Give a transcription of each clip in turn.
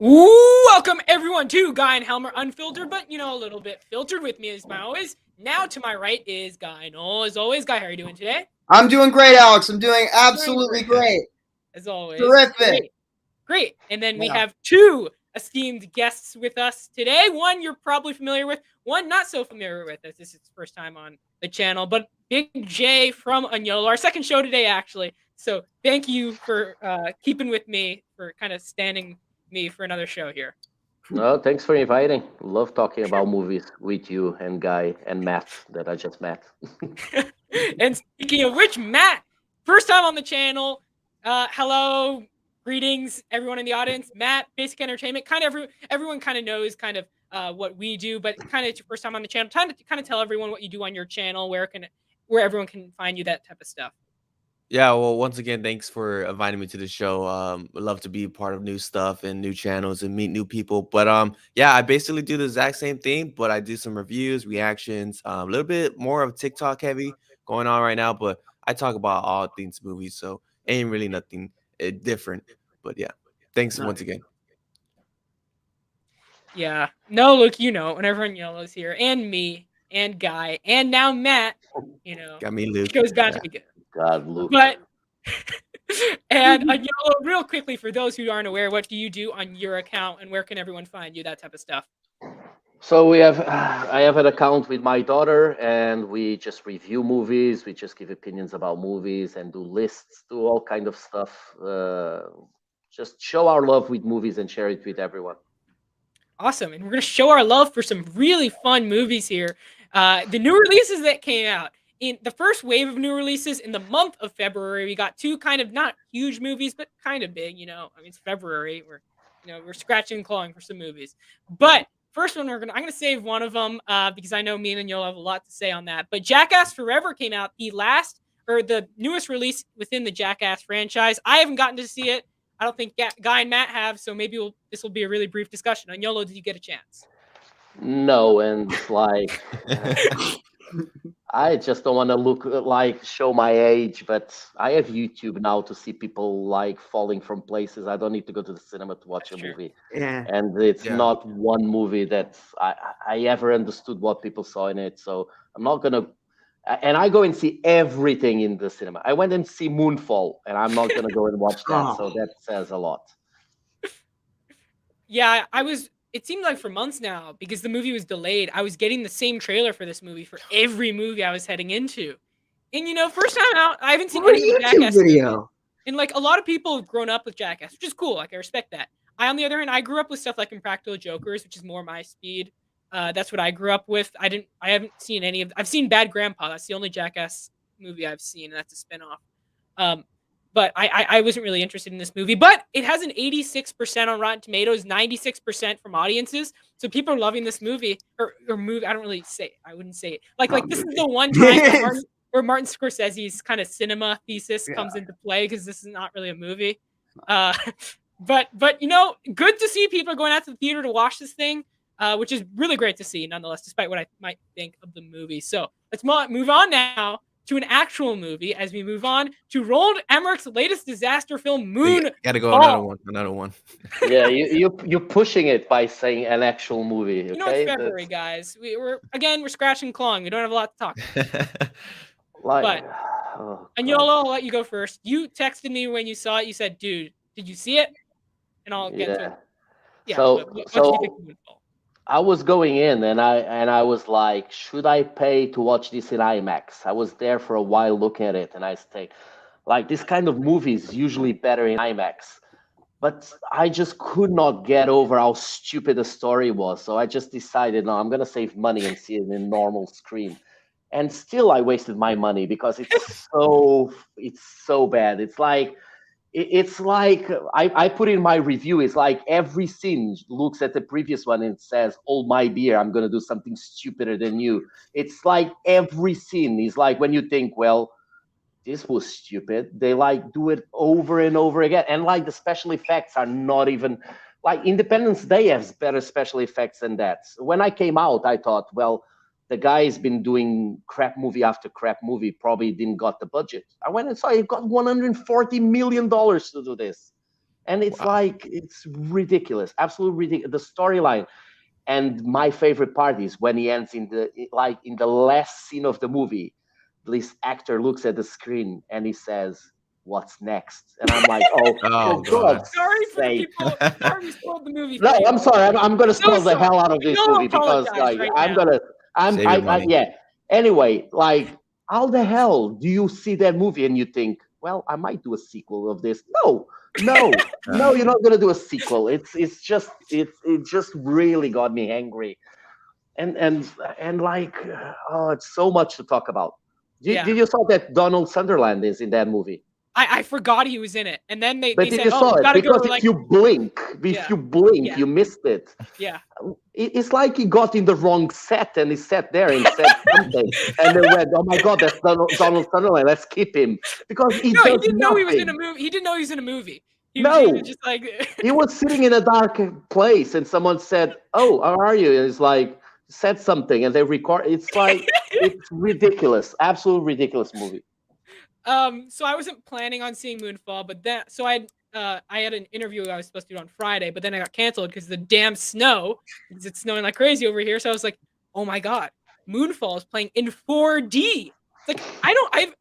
Welcome everyone to Guy and Helmer Unfiltered, but a little bit filtered. With me as my always. Now to my right is Guy. No, as always, Guy, how are you doing today? I'm doing great, Alex. I'm doing Doing absolutely great, great. as always. Terrific. Great. And then we Yeah. have two esteemed guests with us today. One you're probably familiar with, one not so familiar with, as this is his first time on the channel, but Big J from Unyolo, our second show today, actually. So thank you for keeping with me, for kind of standing me for another show here. No, thanks for inviting. Love talking about movies with you and Guy and Matt that I just met. And speaking of which, Matt, first time on the channel. Hello, greetings, everyone in the audience. Matt, Basic Entertainment. Everyone kind of knows what we do, but kind of it's your first time on the channel. Time to kind of tell everyone what you do on your channel, where everyone can find you, that type of stuff. Yeah, well, once again, thanks for inviting me to the show. I'd love to be part of new stuff and new channels and meet new people. But yeah, I basically do the exact same thing, but I do some reviews, reactions, a little bit more of TikTok heavy going on right now. But I talk about all things movies, so ain't really nothing different. But yeah, thanks once again. Yeah, no, look, and everyone yellows here, and me, and Guy, and now Matt. Got me, Luke. Show's bound to be good. God, Luke. But and real quickly, for those who aren't aware, what do you do on your account, and where can everyone find you? That type of stuff. So I have an account with my daughter, and we just review movies. We just give opinions about movies and do lists, do all kind of stuff. Just show our love with movies and share it with everyone. Awesome, and we're gonna show our love for some really fun movies here. The new releases that came out. In the first wave of new releases in the month of February, we got two kind of not huge movies, but kind of big. I mean, it's February. We're scratching and clawing for some movies. But first one, I'm gonna save one of them because I know me and you'll have a lot to say on that. But Jackass Forever came out, the newest release within the Jackass franchise. I haven't gotten to see it. I don't think Guy and Matt have, so maybe this will be a really brief discussion. On YOLO, did you get a chance? No, and like. I just don't want to show my age, but I have YouTube now to see people like falling from places. I don't need to go to the cinema to watch a movie. Yeah. And it's not one movie that I ever understood what people saw in it. So I'm not gonna. And I go and see everything in the cinema. I went and see Moonfall, and I'm not gonna go and watch that. So that says a lot. Yeah, it seemed like for months now, because the movie was delayed, I was getting the same trailer for this movie for every movie I was heading into. And first time out, I haven't seen any Jackass video. Movie. And like a lot of people have grown up with Jackass, which is cool. Like I respect that. On the other hand, I grew up with stuff like Impractical Jokers, which is more my speed. That's what I grew up with. I haven't seen any of. I've seen Bad Grandpa. That's the only Jackass movie I've seen. And that's a spinoff. But I wasn't really interested in this movie. But it has an 86% on Rotten Tomatoes, 96% from audiences. So people are loving this movie or movie. I wouldn't say it. Like this is the one time where Martin Scorsese's kind of cinema thesis comes into play, because this is not really a movie. But good to see people going out to the theater to watch this thing, which is really great to see, nonetheless, despite what I might think of the movie. So let's move on now to an actual movie, as we move on to Roland Emmerich's latest disaster film, Moonfall. Gotta go another one. Yeah, you're pushing it by saying an actual movie. Okay? It's February, guys. We're scratching and clawing. We don't have a lot to talk about. And I'll let you go first. You texted me when you saw it. You said, "Dude, did you see it?" And I'll get to it. Yeah. So what did you think of Moonfall? I was going in, and I was like, should I pay to watch this in IMAX? I was there for a while looking at it, and I said, like, this kind of movie is usually better in IMAX. But I just could not get over how stupid the story was. So I just decided, no, I'm going to save money and see it in normal screen. And still I wasted my money because it's so bad. It's like I put in my review, it's like every scene looks at the previous one and says, "Hold my beer, I'm going to do something stupider than you." It's like every scene is like, when you think, well, this was stupid, they like do it over and over again. And like the special effects are not even like Independence Day has better special effects than that. When I came out, I thought, well, the guy's been doing crap movie after crap movie, probably didn't got the budget. I went and saw he got $140 million to do this. And it's Wow. like, it's ridiculous, absolutely ridiculous. The storyline. And my favorite part is when he ends in the last scene of the movie. This actor looks at the screen and he says, "What's next?" And I'm like, "Oh, Oh for God. God's Sorry for the sake!" people. Sorry we spoiled the movie No, for you. I'm sorry. I'm gonna So spoil the sorry. hell out of this No movie because apologize like right I'm now. gonna. Save your money. Yeah. Anyway, like, how the hell do you see that movie and you think, well, I might do a sequel of this? No, no, you're not gonna do a sequel. It just really got me angry, and like, oh, it's so much to talk about. Yeah. Did you saw that Donald Sunderland is in that movie? I forgot he was in it. And then they But did said, you oh, saw we it? gotta go Because like if yeah, you blink, yeah, you missed it. yeah. It's like he got in the wrong set and he sat there and said something, and they went, "Oh my God, that's Donald Sutherland. Let's keep him," because he No, he does didn't know he was in a nothing. movie. He didn't know he was in a movie. He was No, just like he was sitting in a dark place, and someone said, "Oh, how are you?" And it's like, said something, and they record. It's like, it's ridiculous, absolute ridiculous movie. So I wasn't planning on seeing Moonfall, but then so I had an interview I was supposed to do on Friday, but then I got canceled because the damn snow, because it's snowing like crazy over here. So I was like, oh my God, Moonfall is playing in 4D. It's like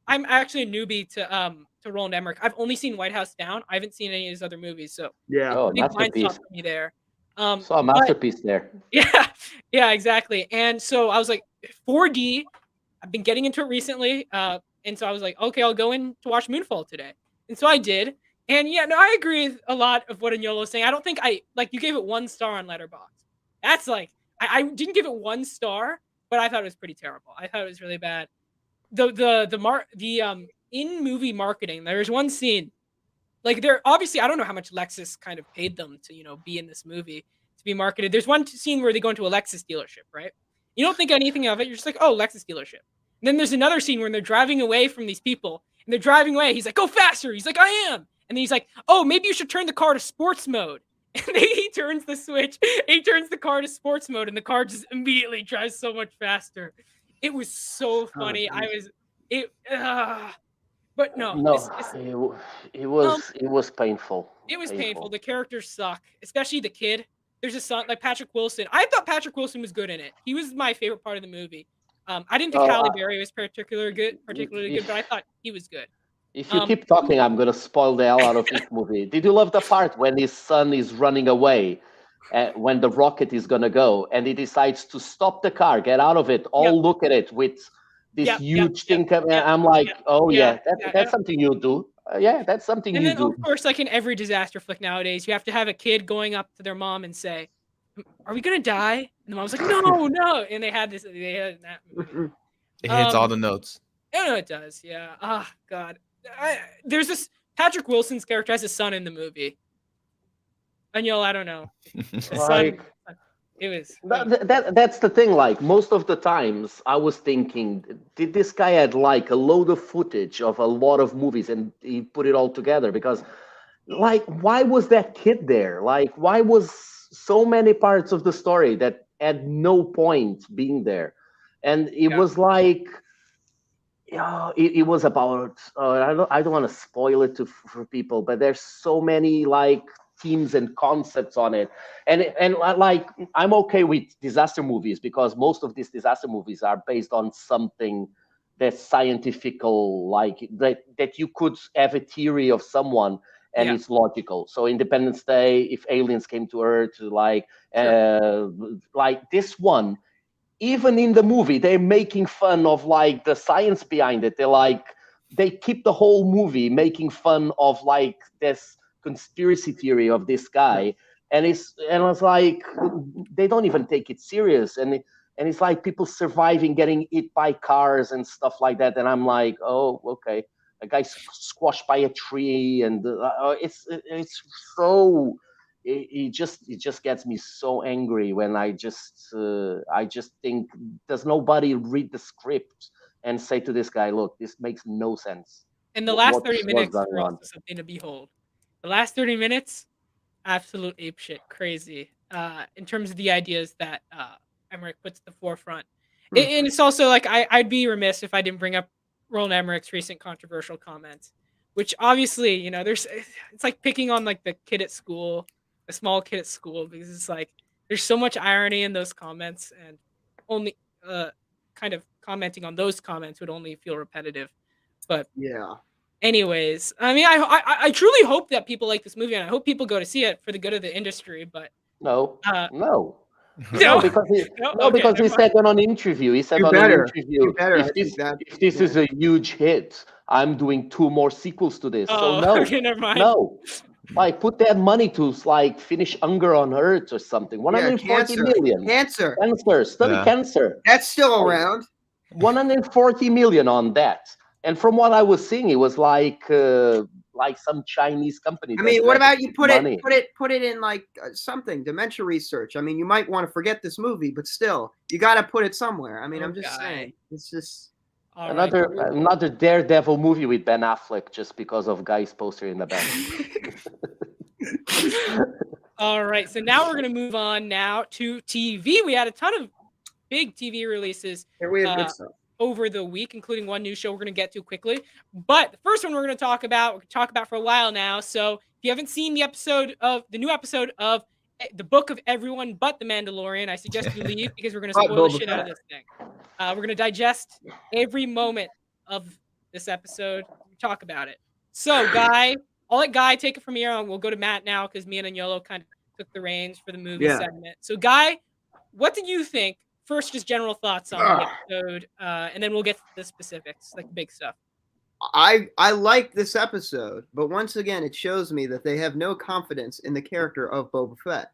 I'm actually a newbie to Roland Emmerich. I've only seen White House Down. I haven't seen any of his other movies, so Yeah. it's a Oh, big blind spot masterpiece! for me there. Saw a But masterpiece there. yeah, yeah, exactly. And so I was like, 4D. I've been getting into it recently. And so I was like, okay, I'll go in to watch Moonfall today. And so I did. And yeah, no, I agree with a lot of what Agnolo was saying. I don't think you gave it 1 star on Letterboxd. That's like, I didn't give it 1 star, but I thought it was pretty terrible. I thought it was really bad. The in movie marketing, there's one scene, like they're obviously, I don't know how much Lexus kind of paid them to, be in this movie to be marketed. There's one scene where they go into a Lexus dealership, right? You don't think anything of it. You're just like, oh, Lexus dealership. And then there's another scene where they're driving away from these people and they're driving away. He's like, go faster. He's like, I am. And then he's like, oh, maybe you should turn the car to sports mode. And then he turns the switch. He turns the car to sports mode and the car just immediately drives so much faster. It was so funny. But no, No, it um, was painful. it was painful. The characters suck, especially the kid. There's a son like Patrick Wilson. I thought Patrick Wilson was good in it. He was my favorite part of the movie. I didn't think Oh, Halle Berry was particularly good, but I if thought he was good. if you Um, keep talking, I'm gonna spoil the hell out of this movie. Did you love the part when his son is running away, when the rocket is gonna go, and he decides to stop the car, get out of it, Yep. all look at it with this Yep, huge thing yep, coming? yep, I'm like, yep, oh yeah, yeah, that's something you do. Yeah, that's something and you then do. of course, like in every disaster flick nowadays, you have to have a kid going up to their mom and say, "Are we gonna die?" And the mom's like, "No, no." And they had that movie. It hits all Um, the notes. I know it does. Yeah. Ah, God. There's this Patrick Wilson's character has a son in the movie. And I don't know. The son. Like, It was. that's the thing. Like, most of the times, I was thinking, did this guy had like a load of footage of a lot of movies and he put it all together? Because, like, why was that kid there? Like, why was so many parts of the story that had no point being there? And it was like, yeah, it was about. I don't want to spoil it for people, but there's so many like themes and concepts on it, and like, I'm okay with disaster movies because most of these disaster movies are based on something that's scientifical, like that you could have a theory of someone and Yeah. it's logical. So Independence Day, if aliens came to Earth, like this one, even in the movie, they're making fun of like the science behind it. They keep the whole movie making fun of like this conspiracy theory of this guy, and it's like they don't even take it serious, and it's like people surviving getting hit by cars and stuff like that, and I'm like, oh, okay, a guy squashed by a tree, and it's so. It just gets me so angry when I just think, does nobody read the script and say to this guy, look, this makes no sense. And the last 30 What's minutes going were on? also something to behold. The last 30 minutes, absolute apeshit, crazy. In terms of the ideas that Emmerich puts at the forefront. And it's also like I'd be remiss if I didn't bring up Roland Emmerich's recent controversial comments, which obviously, you know, it's like picking on like the kid at school, the small kid at school, because it's like there's so much irony in those comments, and only kind of commenting on those comments would only feel repetitive. But Yeah. anyways, I mean, I truly hope that people like this movie, and I hope people go to see it for the good of the industry. But No. no, because he, no, no, okay, because he never mind. said on an interview. He said You on an better. interview, You better. I if think that. this is a huge hit, I'm doing 2 more sequels to this. So Oh, no, okay, never mind. no. Like, put that money to like finish Hunger on Earth or something. 140 cancer. million. Cancer. Cancer. Study Yeah. cancer. That's still around. 140 million on that. And from what I was seeing, it was like some Chinese company. I mean, what about you put money. put it in like something, dementia research? I mean, you might want to forget this movie, but still, you got to put it somewhere. I mean, I'm just saying, it's just All another Daredevil movie with Ben Affleck just because of Guy's poster in the back. All right, so now we're gonna move on now to TV. We had a ton of big TV releases here we have good stuff over the week, including one new show we're gonna get to quickly. But the first one we're gonna talk about for a while now. So if you haven't seen the new episode of The Book of Everyone But the Mandalorian, I suggest you leave because we're gonna spoil the shit out of this thing. We're gonna digest every moment of this episode, talk about it. So, Guy, I'll let Guy take it from here, and we'll go to Matt now because me and Agnolo kind of took the reins for the movie segment. So, Guy, what did you think? First, just general thoughts on the episode, and then we'll get to the specifics, like big stuff. I like this episode, but once again, it shows me that they have no confidence in the character of Boba Fett.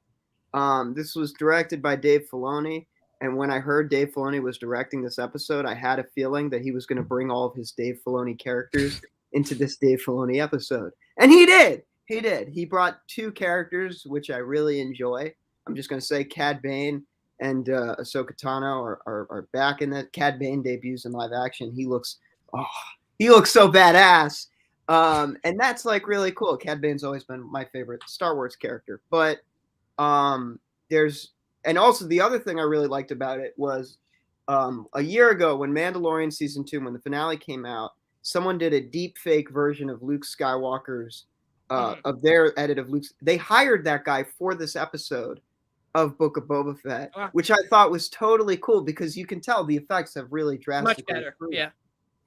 This was directed by Dave Filoni, and when I heard Dave Filoni was directing this episode, I had a feeling that he was going to bring all of his Dave Filoni characters into this Dave Filoni episode. And he did. He did. He brought 2 characters, which I really enjoy. I'm just going to say Cad Bane and Ahsoka Tano are back in that. Cad Bane debuts in live action. He looks so badass. And that's like really cool. Cad Bane's always been my favorite Star Wars character. But and also the other thing I really liked about it was a year ago when Mandalorian season 2, when the finale came out, someone did a deep fake version of Luke Skywalker's of their edit of Luke's. They hired that guy for this episode of Book of Boba Fett, which I thought was totally cool because you can tell the effects have really drastically much better. improved. Yeah.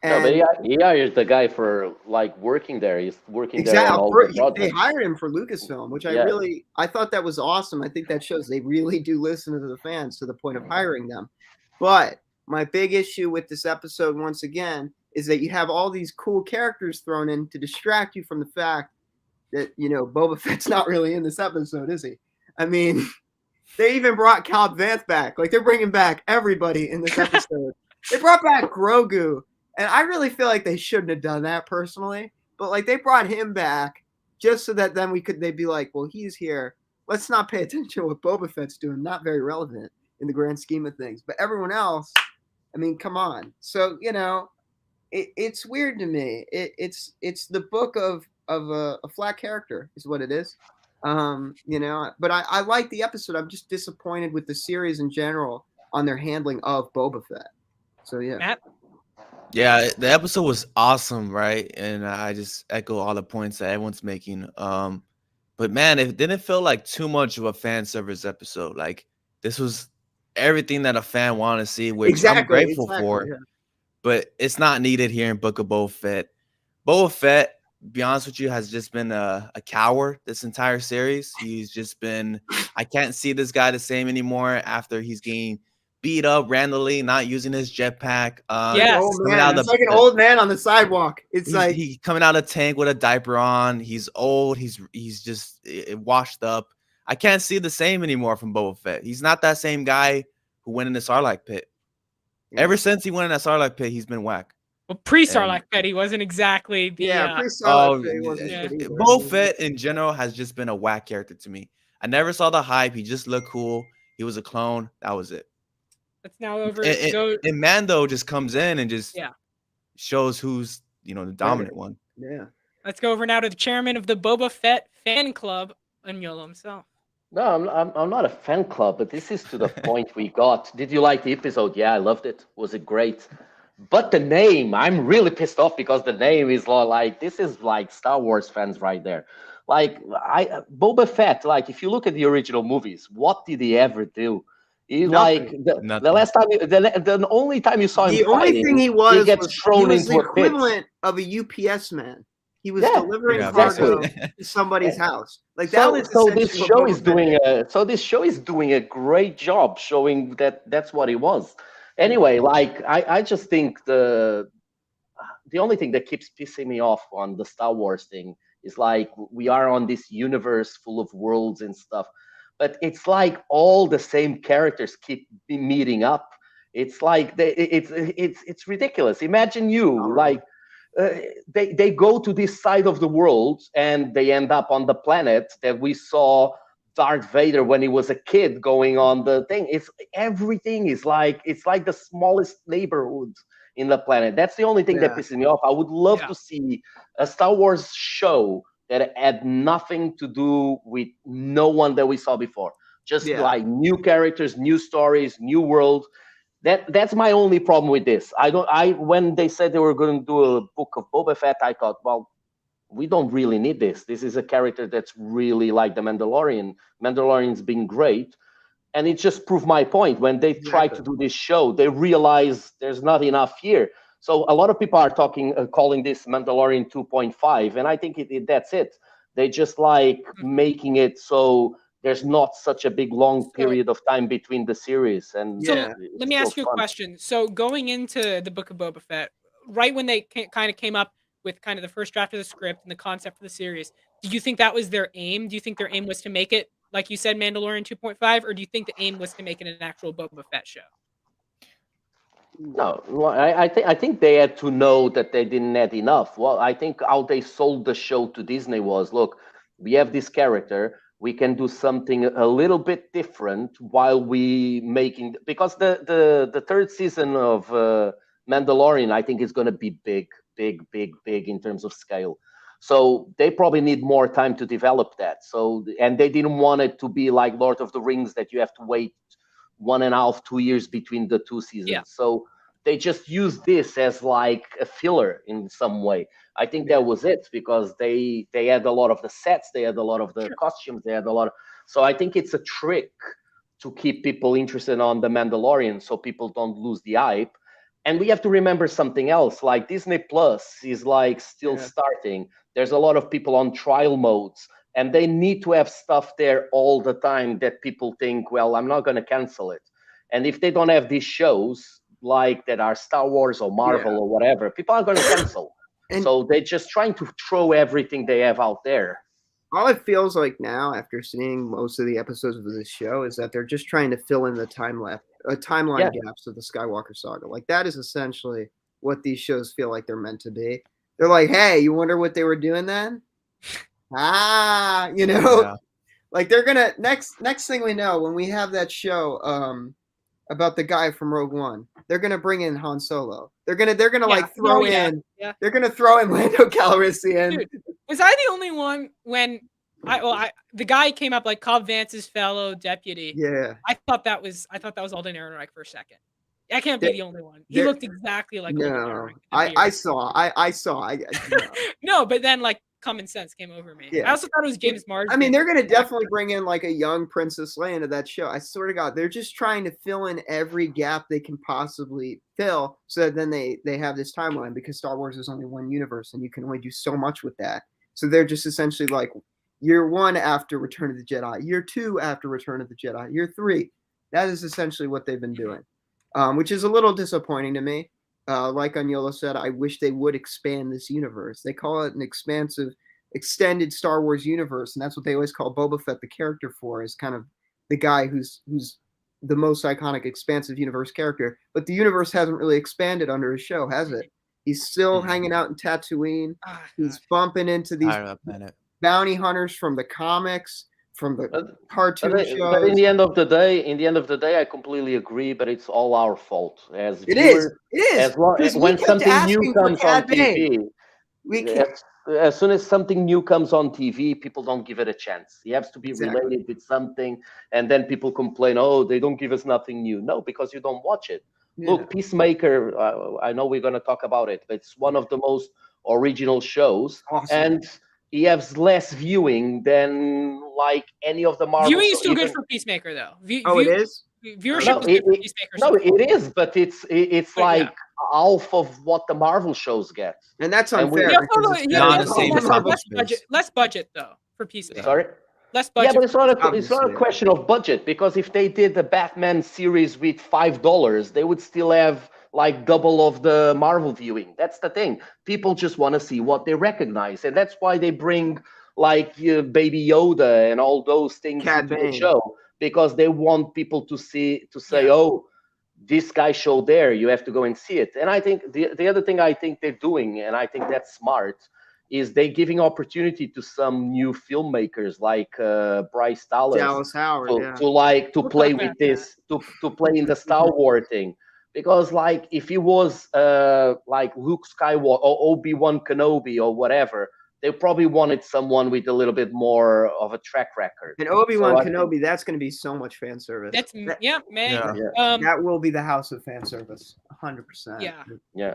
No, but he hired the guy for like working there. He's working there on all the projects. They hired him for Lucasfilm, which I thought that was awesome. I think that shows they really do listen to the fans to the point of hiring them. But my big issue with this episode, once again, is that you have all these cool characters thrown in to distract you from the fact that, you know, Boba Fett's not really in this episode, is he? I mean, they even brought Cobb Vanth back. Like, they're bringing back everybody in this episode. They brought back Grogu. And I really feel like they shouldn't have done that personally. But, like, they brought him back just so that then they'd be like, well, he's here. Let's not pay attention to what Boba Fett's doing. Not very relevant in the grand scheme of things. But everyone else, I mean, come on. So, you know, it's weird to me. It's the book of a flat character is what it is. You know, but I like the episode. I'm just disappointed with the series in general on their handling of Boba Fett. So, yeah. Matt? Yeah, the episode was awesome, right? And I just echo all the points that everyone's making. But man, it didn't feel like too much of a fan service episode. Like, this was everything that a fan wanted to see, which I'm grateful for. Yeah. But it's not needed here in Book of Boba Fett. Boba Fett, be honest with you, has just been a coward this entire series. He's just been, I can't see this guy the same anymore after he's getting beat up randomly, not using his jetpack. It's like an old man on the sidewalk. He's coming out of the tank with a diaper on. He's old. He's just washed up. I can't see the same anymore from Boba Fett. He's not that same guy who went in the Sarlacc pit. Yeah. Ever since he went in that Sarlacc pit, he's been whack. Well, pre-Sarlacc pit, he wasn't exactly the... pre-Sarlacc pit, he wasn't Boba Fett in general has just been a whack character to me. I never saw the hype. He just looked cool. He was a clone. That was it. That's now over. And Mando just comes in and just shows who's, you know, the dominant one. Yeah. Let's go over now to the chairman of the Boba Fett fan club, Agnolo himself. No, I'm not a fan club, but this is to the point we got. Did you like the episode? Yeah, I loved it. Was it great? But the name, I'm really pissed off because the name is like, this is like Star Wars fans right there. Like Boba Fett, like if you look at the original movies, what did he ever do? He like Nothing. the Nothing. last time, the only time you saw him The only fighting, thing he he gets he thrown was into the a pit. equivalent of a UPS man. He was Yeah, delivering Yeah, cargo basically. to somebody's house. Like that So, was so this essentially what show Boba is Fett doing did. this show is doing a great job showing that that's what he was. Anyway, like I just think the only thing that keeps pissing me off on the Star Wars thing is like we are on this universe full of worlds and stuff, but it's like all the same characters keep meeting up. It's like it's ridiculous. Imagine you Oh, like uh, they go to this side of the world and they end up on the planet that we saw Darth Vader when he was a kid going on the thing. It's everything is like it's like the smallest neighborhood in the planet. That's the only thing that yeah, pisses me off. I would love Yeah. to see a Star Wars show that had nothing to do with no one that we saw before. Just yeah. like new characters, new stories, new world. That's my only problem with this. I don't. I when they said they were going to do a book of Boba Fett, I thought, well, we don't really need this. This is a character that's really like the Mandalorian. Mandalorian's been great, and it just proved my point. When they tried Exactly. to do this show, they realized there's not enough here. So a lot of people are calling this Mandalorian 2.5, and I think that's it. They just like Mhm. making it so there's not such a big long So, period of time between the series, and so Yeah. let it's me still ask you a fun. question. So going into the Book of Boba Fett, right when they kind of came up with kind of the first draft of the script and the concept for the series, do you think that was their aim? Do you think their aim was to make it, like you said, Mandalorian 2.5, or do you think the aim was to make it an actual Boba Fett show? No, well, I think they had to know that they didn't add enough. Well, I think how they sold the show to Disney was, look, we have this character, we can do something a little bit different while we making because the third season of Mandalorian, I think is going to be big, big, big, big in terms of scale. So they probably need more time to develop that. So and they didn't want it to be like Lord of the Rings that you have to wait 1.5, 2 years between the two Yeah. seasons. So they just used this as like a filler in some way. I think Yeah. that was it because they had a lot of the sets, they had a lot of the Sure. costumes, they had a lot of. So I think it's a trick to keep people interested on the Mandalorian, so people don't lose the hype. And we have to remember something else. Like Disney Plus is like still Yeah. starting. There's a lot of people on trial modes, and they need to have stuff there all the time that people think, well, I'm not going to cancel it. And if they don't have these shows like that are Star Wars or Yeah. Marvel or whatever, people are going to cancel. And So they're just trying to throw everything they have out there. all it feels like now, after seeing most of the episodes of this show, is that they're just trying to fill in the timeline Yeah. gaps of the Skywalker saga. Like that is essentially what these shows feel like they're meant to be. They're like, hey, you wonder what they were doing then? Yeah. Like they're gonna next thing we know, when we have that show about the guy from Rogue One, they're gonna bring in Han Solo. They're gonna Yeah. like No, yeah. Yeah. they're gonna throw in Lando Calrissian. Dude, was I the only one when the guy came up like Cobb Vance's fellow deputy? Yeah. I thought that was Alden Ehrenreich for a second. I can't be There- the only one. He there- looked exactly like Alden No, Ehrenreich. I saw. No. No, but then like common sense came over me. Yeah. I also thought it was James Marsden. I mean, they're gonna definitely bring in like a young Princess Leia into that show. I swear to God, they're just trying to fill in every gap they can possibly fill, so that then they have this timeline because Star Wars is only one universe and you can only do so much with that. So they're just essentially like year 1 after Return of the Jedi, year 2 after Return of the Jedi, year 3. That is essentially what they've been doing, which is a little disappointing to me. Like Anyola said, I wish they would expand this universe. They call it an expansive, extended Star Wars universe, and that's what they always call Boba Fett the character for, is kind of the guy who's the most iconic expansive universe character. But the universe hasn't really expanded under his show, has it? He's still hanging out in Tatooine. He's bumping into these bounty hunters from the comics, from the cartoon shows. But in the end of the day, I completely agree. But it's all our fault as It viewers. is. When something new comes on TV, we can't. as soon as something new comes on TV, people don't give it a chance. It has to be Exactly. related with something, and then people complain, "Oh, they don't give us nothing new." No, because you don't watch it. Look, Peacemaker, I know we're going to talk about it, but it's one of the most original shows. Awesome. And he has less viewing than like any of the Marvel Viewing is shows. still good for Peacemaker, though. It is? Viewership is good for Peacemaker. No, it is, but it's But like half of what the Marvel shows get. And that's unfair. Not the same less budget, though, for Peacemaker. Sorry? Less budget. Yeah, but it's not a question of budget, because if they did the Batman series with $5, they would still have like double of the Marvel viewing. That's the thing. People just want to see what they recognize, and that's why they bring like Baby Yoda and all those things into the show, because they want people to say, oh, this guy showed there, you have to go and see it. And I think the other thing I think they're doing, and I think that's smart, is they giving opportunity to some new filmmakers like Bryce Dallas Howard, to play with this, to play in the Star Wars thing. Because like if it was like Luke Skywalker or Obi-Wan Kenobi or whatever, they probably wanted someone with a little bit more of a track record. And Obi-Wan Kenobi, that's going to be so much fan service. Man. That will be the house of fan service, 100%. Yeah.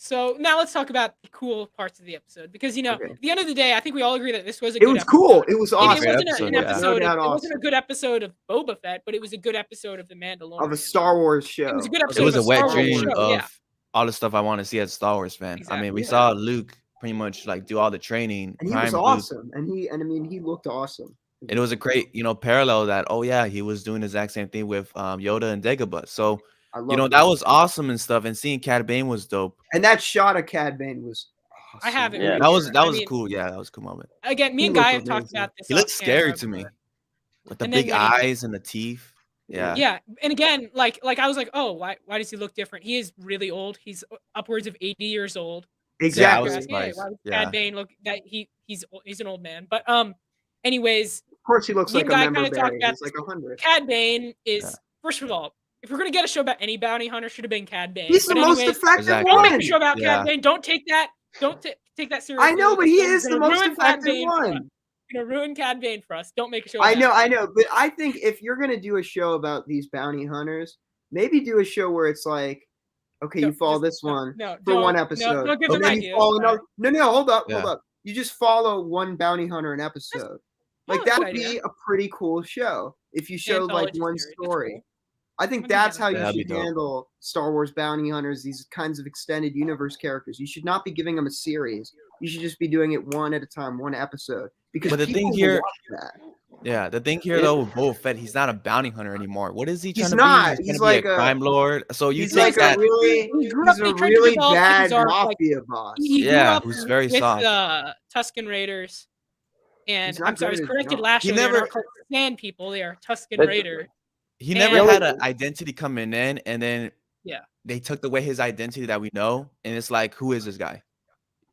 So now let's talk about the cool parts of the episode, because at the end of the day, I think we all agree that this was a good episode. It was cool. It was awesome. It wasn't an episode. It wasn't a good episode of Boba Fett, but it was a good episode of The Mandalorian. Of a Star Wars show. It was a good episode. It was of a wet Star Wars dream show. of all the stuff I want to see as a Star Wars fan. Exactly. I mean, we saw Luke pretty much like do all the training. And he was awesome. And he looked awesome. And it was a great, parallel that, he was doing the exact same thing with Yoda and Dagobah. So, that was awesome and stuff. And seeing Cad Bane was dope. And that shot of Cad Bane was awesome. I have it. Yeah. That was cool. Yeah, that was a cool moment. Again, me and Guy have talked about this. He looked scary to me. With the big eyes and the teeth. Yeah. Yeah. And again, like I was like, oh, why does he look different? He is really old. He's upwards of 80 years old. Exactly. Why does Cad Bane look that he's an old man? But anyways, of course he looks like a member berry. He's like 100. Cad Bane is first of all, if we're gonna get a show about any bounty hunter, should have been Cad Bane. He's the most effective one. Don't make a show about Cad Bane. Don't take that. Don't take that seriously. I know, but he is the most effective one. You're gonna ruin Cad Bane for us. Don't make a show. I know, but I think if you're gonna do a show about these bounty hunters, maybe do a show where it's like, okay, you follow this one for one episode. Don't give them ideas. Hold up. You just follow one bounty hunter an episode. Like that would be a pretty cool show if you showed like one story. I think that's how you should handle Star Wars bounty hunters, these kinds of extended universe characters. You should not be giving them a series. You should just be doing it one at a time, one episode. Because the thing here, though, with Boba Fett, he's not a bounty hunter anymore. What is he trying to be? He's like a crime lord. So you think that he's a really bad mafia boss. Who's very soft. Tusken Raiders. And I'm sorry, I was corrected last year. They're not called Sand People. They are Tusken Raiders. He never had an identity coming in, and then they took away his identity that we know, and it's like, who is this guy?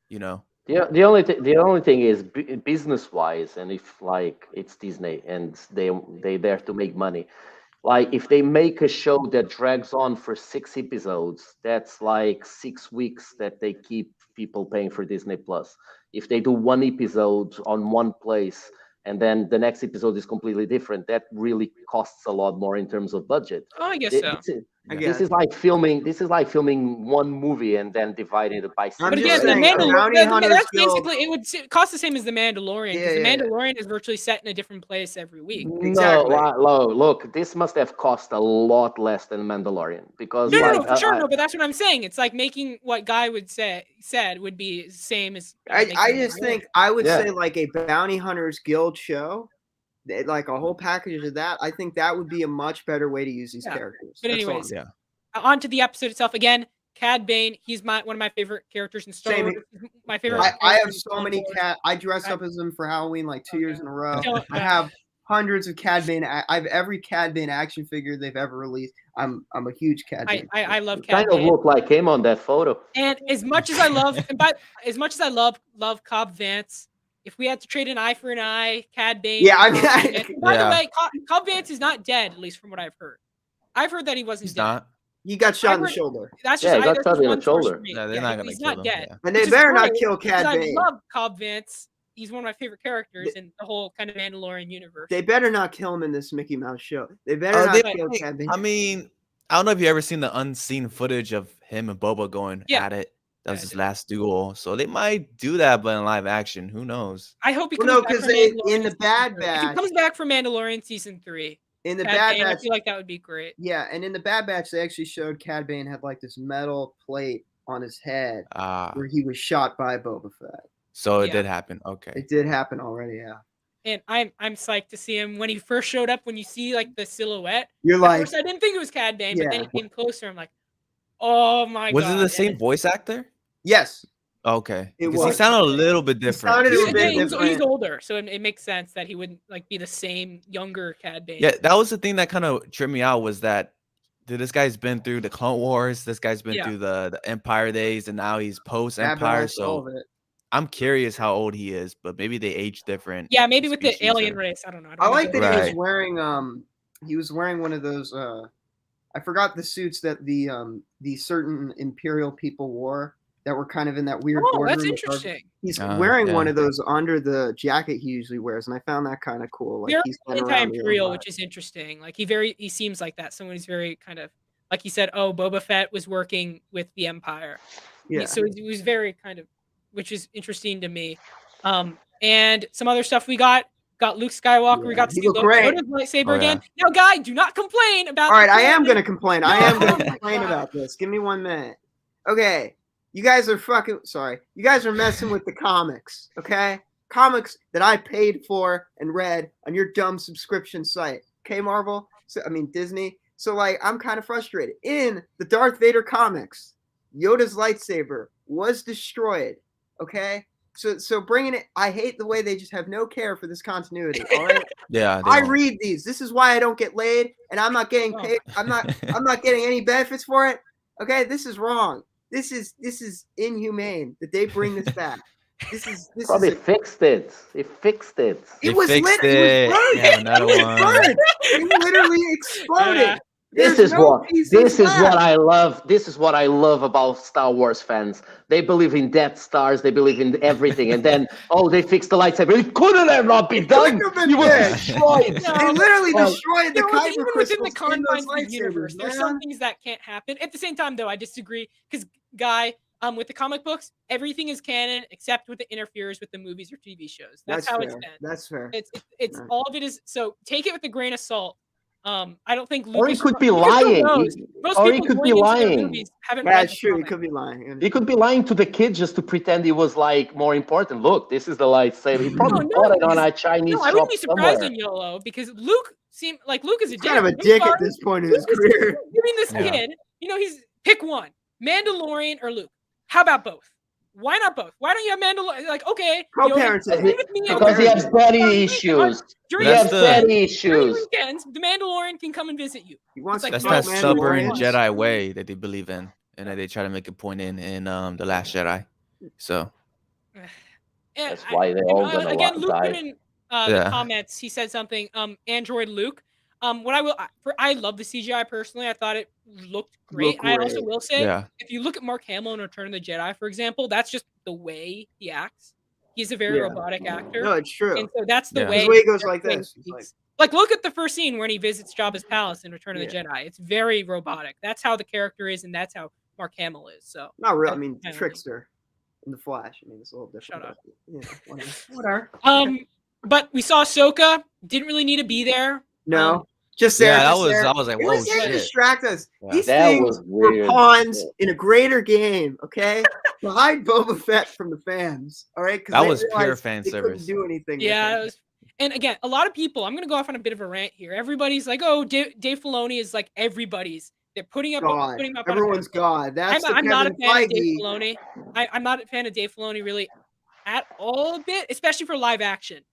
Yeah, the only thing is business wise, and if like it's Disney and they there to make money, like if they make a show that drags on for 6 episodes, that's like 6 weeks that they keep people paying for Disney Plus. If they do one episode on one place and then the next episode is completely different, that really costs a lot more in terms of budget. Oh, I guess so. This is like filming one movie and then dividing it by 6. But again, The Mandalorian, that's basically, it would cost the same as The Mandalorian, because The Mandalorian is virtually set in a different place every week. Exactly. No, look, this must have cost a lot less than Mandalorian, because but that's what I'm saying. It's like making what Guy said would be the same as. I just think I would say like a Bounty Hunters Guild show. Like a whole package of that, I think that would be a much better way to use these characters. But anyways, on to the episode itself. Again, Cad Bane, he's one of my favorite characters in Star Wars. My favorite. I have so many Cad. I dressed up as him for Halloween like 2 years in a row. I have hundreds of Cad Bane. I have every Cad Bane action figure they've ever released. I'm a huge Cad Bane. I love Cad Bane. Kind of look like him on that photo. And as much as I love Cobb Vanth. If we had to trade an eye for an eye, Cad Bane. Yeah, By the way, Cobb Vanth is not dead, at least from what I've heard. I've heard that he wasn't dead. Not. He got shot in the shoulder. That's just he got shot in the shoulder. No, they're not gonna he's kill not him. dead. And they better not kill Cad Bane. I love Cobb Vanth. He's one of my favorite characters in the whole kind of Mandalorian universe. They better not kill him in this Mickey Mouse show. They better not kill Cad Bane. I mean, I don't know if you ever seen the unseen footage of him and Boba going Yeah. at it. That was Yeah, I his did. last duel. So they might do that, but in live action, who knows? I hope he Well, comes no, back because for Mandalorian in the season Bad 3. If he Batch, comes back for Mandalorian season 3, in the Cad Bad Bane, I Batch, feel like that would be great. yeah, and in the Bad Batch, they actually showed Cad Bane had like this metal plate on his head where he was shot by Boba Fett. So it Yeah. did happen. Okay. It did happen already, yeah. And I'm psyched to see him when he first showed up. When you see like the silhouette, You're at like, first I didn't think it was Cad Bane, but then yeah. he came closer. I'm like, oh my Was god! it the same voice actor? Yes, Okay. It Because he was. sounded a little bit different. sounded a He's, bit he's different. older, so it makes sense that he wouldn't like be the same younger Cad Bane. Yeah, that was the thing that kind of tripped me out was that this guy's been through the Clone Wars, this guy's been Yeah. through the Empire days, and now he's post Bad Empire. Batch, all So of it. I'm curious how old he is, but maybe they age different. Yeah, maybe with the species alien or- race. I don't know. I like that he was Right. wearing one of those I forgot the suits that the certain Imperial people wore that were kind of in that weird Oh, that's boardroom. interesting. He's wearing one yeah. of those under the jacket he usually wears, and I found that kind of cool. Like Very he's been around the anti-imperial, Empire. which is interesting. Like he seems like that. Someone who's very kind of like he said. Oh, Boba Fett was working with the Empire. Yeah. So he was very kind of, which is interesting to me. And some other stuff we got Luke Skywalker. We got to he see looked great. Yoda's lightsaber Oh, yeah. again. Now, Guy, do not complain about. All right, the I am complaint. gonna complain. I am No, gonna my complain God. about this. Give me 1 minute. Okay, you guys are fucking sorry. You guys are messing with the comics. Okay, comics that I paid for and read on your dumb subscription site. Okay, Marvel. So I mean Disney. So like, I'm kind of frustrated. In the Darth Vader comics, Yoda's lightsaber was destroyed. Okay. So bringing it, I hate the way they just have no care for this continuity. All right. Yeah, they I won't. read these. This is why I don't get laid, and I'm not getting paid. I'm not getting any benefits for it. Okay, this is wrong. This is inhumane that they bring this back. This Probably is fixed it. It fixed it. it They was fixed lit. It it. was burned. They have another It was one. burned. It literally exploded. Yeah. This There's is no what pieces this is left. what I love. This is what I love about Star Wars fans. They believe in Death Stars. They believe in everything, and then they fixed the lightsaber. It couldn't have not been done. couldn't have been It was done. destroyed. No, They literally Well, destroyed the There was, kyber even within crystals the confines in those of the universe, lightsabers, there's man. some things that can't happen. At the same time, though, I disagree because Guy, with the comic books, everything is canon except with the interferes with the movies or TV shows. That's how fair. it's been. That's fair. It's Right. all of it is. So take it with a grain of salt. I don't think Or he Lucas could be Lucas still lying. knows. Most Or he people could be going into the lying. movies haven't read That's the true. He comic. could be lying. He could be lying to the kid just to pretend he was like more important. Look, this is the lightsaber. He probably No, bought it on a Chinese No, I shop wouldn't be surprised somewhere. in YOLO because Luke seemed like Luke is a He's kind of a dick. I'm dick at sorry. this point in his Luke is career. giving this Yeah. kid, he's pick one, Mandalorian or Luke. How about both? Why not both? Why don't you have Mandalorian? Like, okay, Co-parenting. live with me Because he over- has daddy issues. during He That's has the the- daddy during issues. weekends, the Mandalorian can come and visit you. He wants It's to like, That's no, that man, stubborn Mandalorian. Jedi way that they believe in, and that they try to make a point in The Last Jedi. So And That's why they're all gonna again, Luke die. put in the Yeah. comments. He said something. Android Luke. I love the CGI personally. I thought it looked great. Looked I also great. will say, yeah, if you look at Mark Hamill in Return of the Jedi, for example, that's just the way he acts. He's a very Yeah. robotic actor, No, it's true. and so that's the Yeah. way. His way goes like everything this. It's speaks. Like, look at the first scene when he visits Jabba's palace in Return of the Jedi. It's very robotic. That's how the character is, and that's how Mark Hamill is. So Not real. I that's mean, kind of Trickster in the Flash. I mean, it's a little different. Shut up. but, whatever. But we saw Ahsoka. Didn't really need to be there. No, just there. yeah. just there. I was like, It whoa, was there to shit. distract us. Yeah. These That things was were weird. pawns in a greater game, okay? To hide Boba Fett from the fans, all right? 'Cause That they was pure realized fan they service. couldn't do anything. with Yeah, him. it was, and again, a lot of people. I'm gonna go off on a bit of a rant here. Everybody's like, "Oh, Dave Filoni is like everybody's." They're putting him up on a Everyone's pedestal. God. That's I'm the not a Kevin fan of Dave Feige. Filoni. I'm not a fan of Dave Filoni really at all a bit, especially for live action.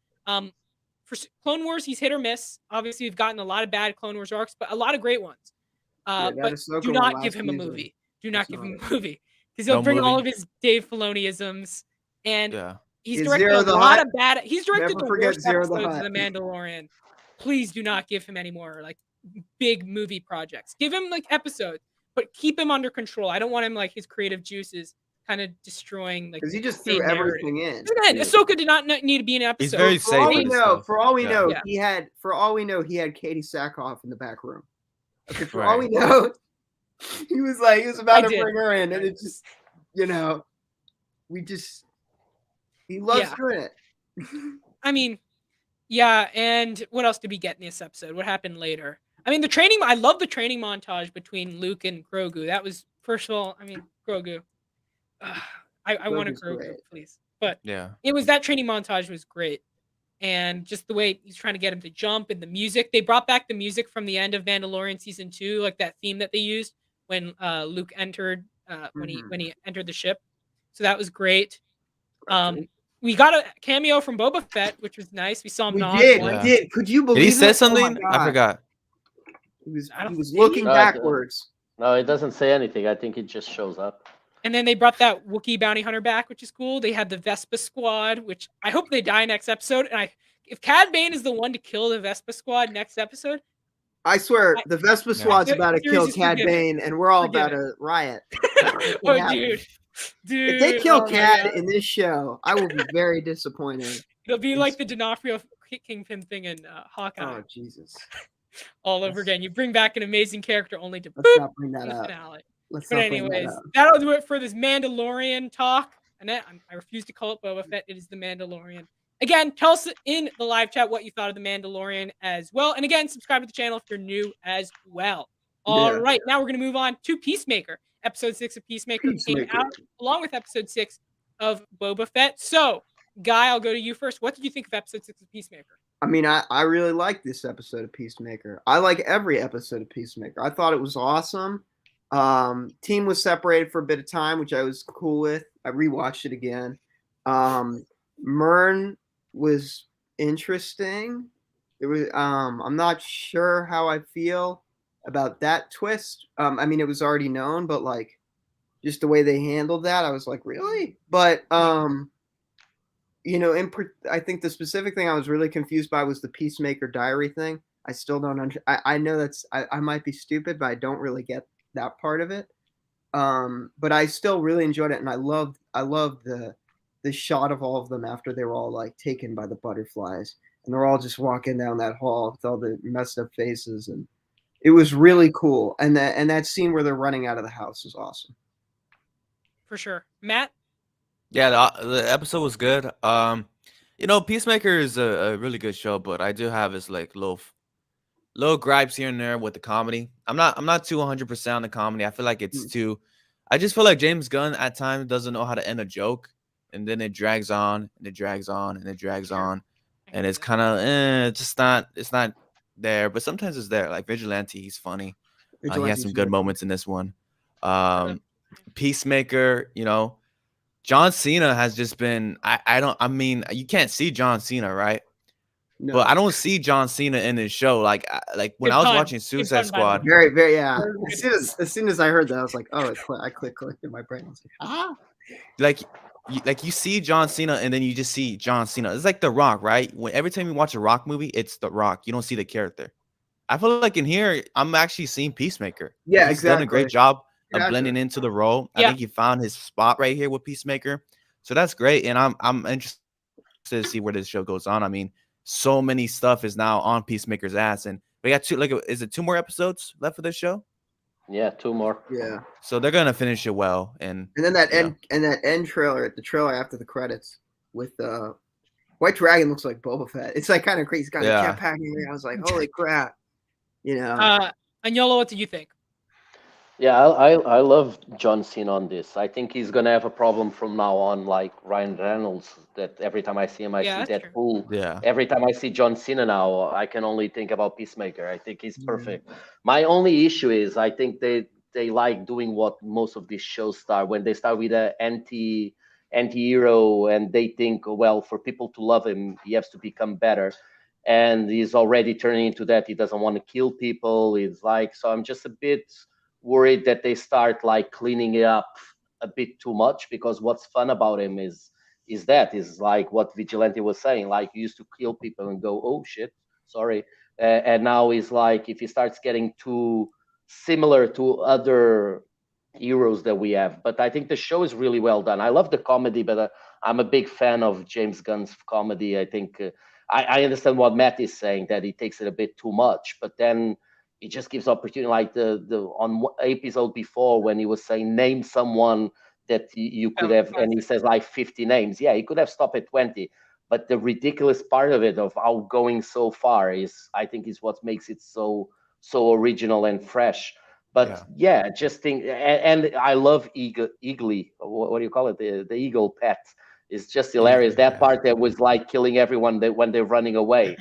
For Clone Wars, he's hit or miss. Obviously, we've gotten a lot of bad Clone Wars arcs, but a lot of great ones. that But Ahsoka do one not last give him a season. movie. Do not It's give him not. a movie because he'll No bring all movie? of his Dave Filoni-isms, and Yeah. he's Is directed Zero a the lot Hutt? of bad. He's directed Never the forget worst Zero the episodes of Hutt. The Mandalorian. Please do not give him any more like big movie projects. Give him like episodes, but keep him under control. I don't want him like his creative juices kind of destroying like. Because he just the threw main narrative. everything in. Again, Ahsoka did not need to be an episode. He's very For all safe we with his know, stuff. for all we Yeah. know, Yeah. he had Katie Sackhoff in the back room. Okay, for all we know, he was about to bring her in, and it just, he loves doing it. I mean, yeah, and what else did we get in this episode? What happened later? I mean, I love the training montage between Luke and Grogu. That was, first of all, I mean, Grogu. I want a Grogu, great. Please. But it was, that training montage was great. And just the way he's trying to get him to jump, and the music. They brought back the music from the end of Mandalorian season 2, like that theme that they used when Luke entered, when he entered the ship. So that was great. We got a cameo from Boba Fett, which was nice. We saw him. We did. Could you believe? Did he say something? Oh, I forgot. He was looking backwards. No, it doesn't say anything. I think it just shows up. And then they brought that Wookiee bounty hunter back, which is cool. They had the Vespa Squad, which I hope they die next episode. And if Cad Bane is the one to kill the Vespa Squad next episode, I swear the Vespa Squad's about to kill Cad Bane, and we're all about to riot. Oh, dude. If they kill Cad in this show, I will be very disappointed. It'll be like the D'Onofrio Kingpin thing in Hawkeye. Oh, Jesus. All over again. You bring back an amazing character only to not bring that up. Finale. But anyways, that'll do it for this Mandalorian talk. And I refuse to call it Boba Fett. It is the Mandalorian. Again, tell us in the live chat what you thought of the Mandalorian as well. And again, subscribe to the channel if you're new as well. All right, now we're going to move on to Peacemaker. Episode 6 of Peacemaker came out along with episode 6 of Boba Fett. So, Guy, I'll go to you first. What did you think of episode 6 of Peacemaker? I mean, I really like this episode of Peacemaker. I like every episode of Peacemaker. I thought it was awesome. Team was separated for a bit of time, which I was cool with. I rewatched it again. Mern was interesting. It was I'm not sure how I feel about that twist. I mean, it was already known, but like just the way they handled that, I was like, really? But I think the specific thing I was really confused by was the Peacemaker diary thing. I still don't I know I might be stupid, but I don't really get that part of it. But I still really enjoyed it, and I loved the shot of all of them after they were all like taken by the butterflies, and they're all just walking down that hall with all the messed up faces, and it was really cool. And that scene where they're running out of the house is awesome. For sure. Matt? Yeah, the episode was good. Peacemaker is a really good show, but I do have this like little gripes here and there with the comedy. I'm not too 100% on the comedy. I feel like it's too. I just feel like James Gunn at times doesn't know how to end a joke, and then it drags on and it drags on and it drags on, and it's kind of it's not there. But sometimes it's there. Like Vigilante, he's funny. He has some good moments in this one. Peacemaker, John Cena has just been. I mean, you can't see John Cena, right? No. But I don't see John Cena in this show. Like when I was watching Suicide Squad. Very, very, yeah. As soon as I heard that, I was like, oh, I clicked in my brain. I was like, Like you see John Cena and then you just see John Cena. It's like The Rock, right? Every time you watch a Rock movie, it's The Rock. You don't see the character. I feel like in here, I'm actually seeing Peacemaker. Yeah, He's done a great job of blending into the role. I think he found his spot right here with Peacemaker. So that's great. And I'm interested to see where this show goes on. I mean, so many stuff is now on Peacemaker's ass. And we got is it 2 more episodes left for this show? Yeah, 2 more. Yeah. So they're gonna finish it well. And then that end trailer, the trailer after the credits with White Dragon looks like Boba Fett. It's like kind of crazy. He's got a jetpack in here. I was like, holy crap. Agnolo, what did you think? Yeah, I love John Cena on this. I think he's gonna have a problem from now on, like Ryan Reynolds. That every time I see him, I see Deadpool. Yeah. Every time I see John Cena now, I can only think about Peacemaker. I think he's perfect. My only issue is I think they like doing what most of these shows start when they start with an anti-hero, and they think, well, for people to love him, he has to become better. And he's already turning into that. He doesn't want to kill people. He's like, so I'm just a bit worried that they start like cleaning it up a bit too much, because what's fun about him is like what Vigilante was saying, like you used to kill people and go, oh shit, sorry. And now he's like, if he starts getting too similar to other heroes that we have. But I think the show is really well done. I love the comedy, but I'm a big fan of James Gunn's comedy. I think I understand what Matt is saying, that he takes it a bit too much, but then it just gives opportunity. Like the on episode before when he was saying name someone that you could have, and he says like 50 names. Yeah, he could have stopped at 20. But the ridiculous part of it, of how going so far, is I think is what makes it so original and fresh. But yeah, just think, and I love Eagly. What do you call it? The eagle pet is just hilarious. That part that was like killing everyone when they're running away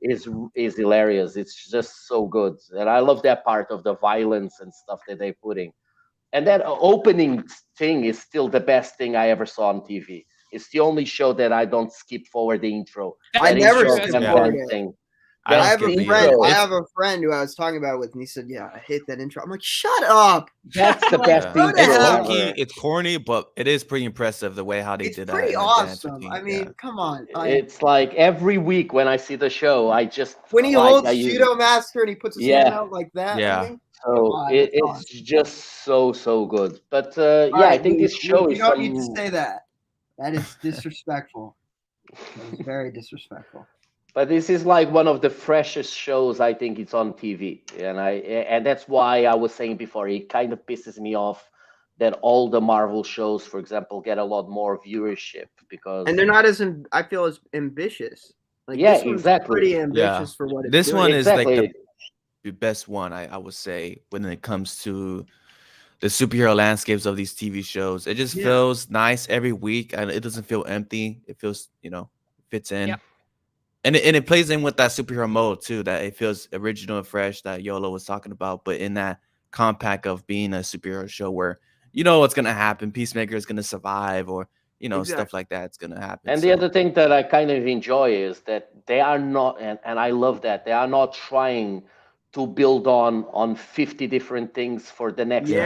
is hilarious. It's just so good, and I love that part of the violence and stuff that they're putting. And that opening thing is still the best thing I ever saw on TV. It's the only show that I don't skip forward the intro. I never skip forward it. I have a friend who I was talking about it with, and he said, "Yeah, I hate that intro." I'm like, "Shut up!" That's the best thing. It's corny, but it is pretty impressive the way how they did that. It's pretty awesome. I mean, come on. It's like every week when I see the show, I just when he holds Judo Master and he puts his hand out like that. Yeah. I mean, so it's just so good. But I think this show is. You don't need to say that. That is disrespectful. That is very disrespectful. But this is like one of the freshest shows I think it's on TV, and that's why I was saying before, it kind of pisses me off that all the Marvel shows, for example, get a lot more viewership because they're not as I feel as ambitious. Like this one's exactly pretty ambitious for what it's this doing. one is like the best one I would say when it comes to the superhero landscapes of these TV shows. It just feels nice every week, and it doesn't feel empty. It feels fits in. And it plays in with that superhero mode too, that it feels original and fresh that Yolo was talking about, but in that compact of being a superhero show where you know what's gonna happen, Peacemaker is gonna survive, or stuff like that's gonna happen. And the other thing that I kind of enjoy is that they are not, and I love that they are not trying to build on 50 different things for the next movie.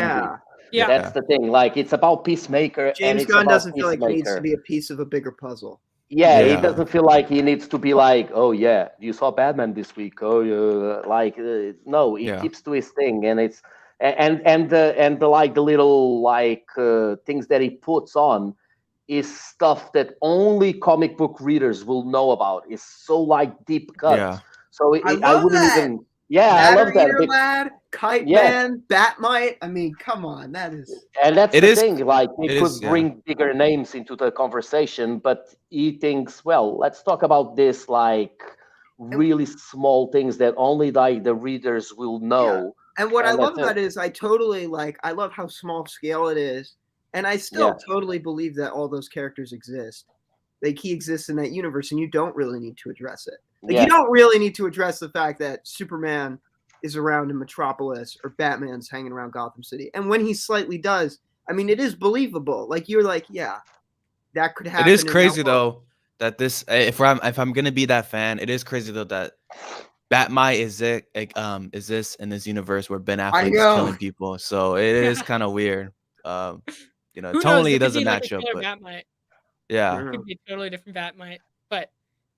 Yeah, that's the thing. Like it's about Peacemaker. James Gunn doesn't feel like he needs to be a piece of a bigger puzzle. Yeah, he doesn't feel like he needs to be like, oh yeah, you saw Batman this week. Oh yeah, like no, he keeps to his thing, and it's and the like the little like things that he puts on is stuff that only comic book readers will know about. It's so like deep cuts. Yeah. So I wouldn't even. Yeah, I love that. Lad, Kite Man, Batmite. I mean, come on, that is. And that's the thing. Like, he could bring bigger names into the conversation, but he thinks, well, let's talk about this like really small things that only like the readers will know. Yeah. And what I love about it is I totally like. I love how small scale it is, and I still totally believe that all those characters exist. Like he exists in that universe, and you don't really need to address it. Like you don't really need to address the fact that Superman is around in Metropolis or Batman's hanging around Gotham City. And when he slightly does, I mean, it is believable. Like you're like, yeah, that could happen. It is crazy though that this, if I'm gonna be that fan, it is crazy though that Batmite is this in this universe where Ben Affleck is killing people. So it is kind of weird. Totally it doesn't match up. But Batmite. Yeah, it could be a totally different Batmite, but.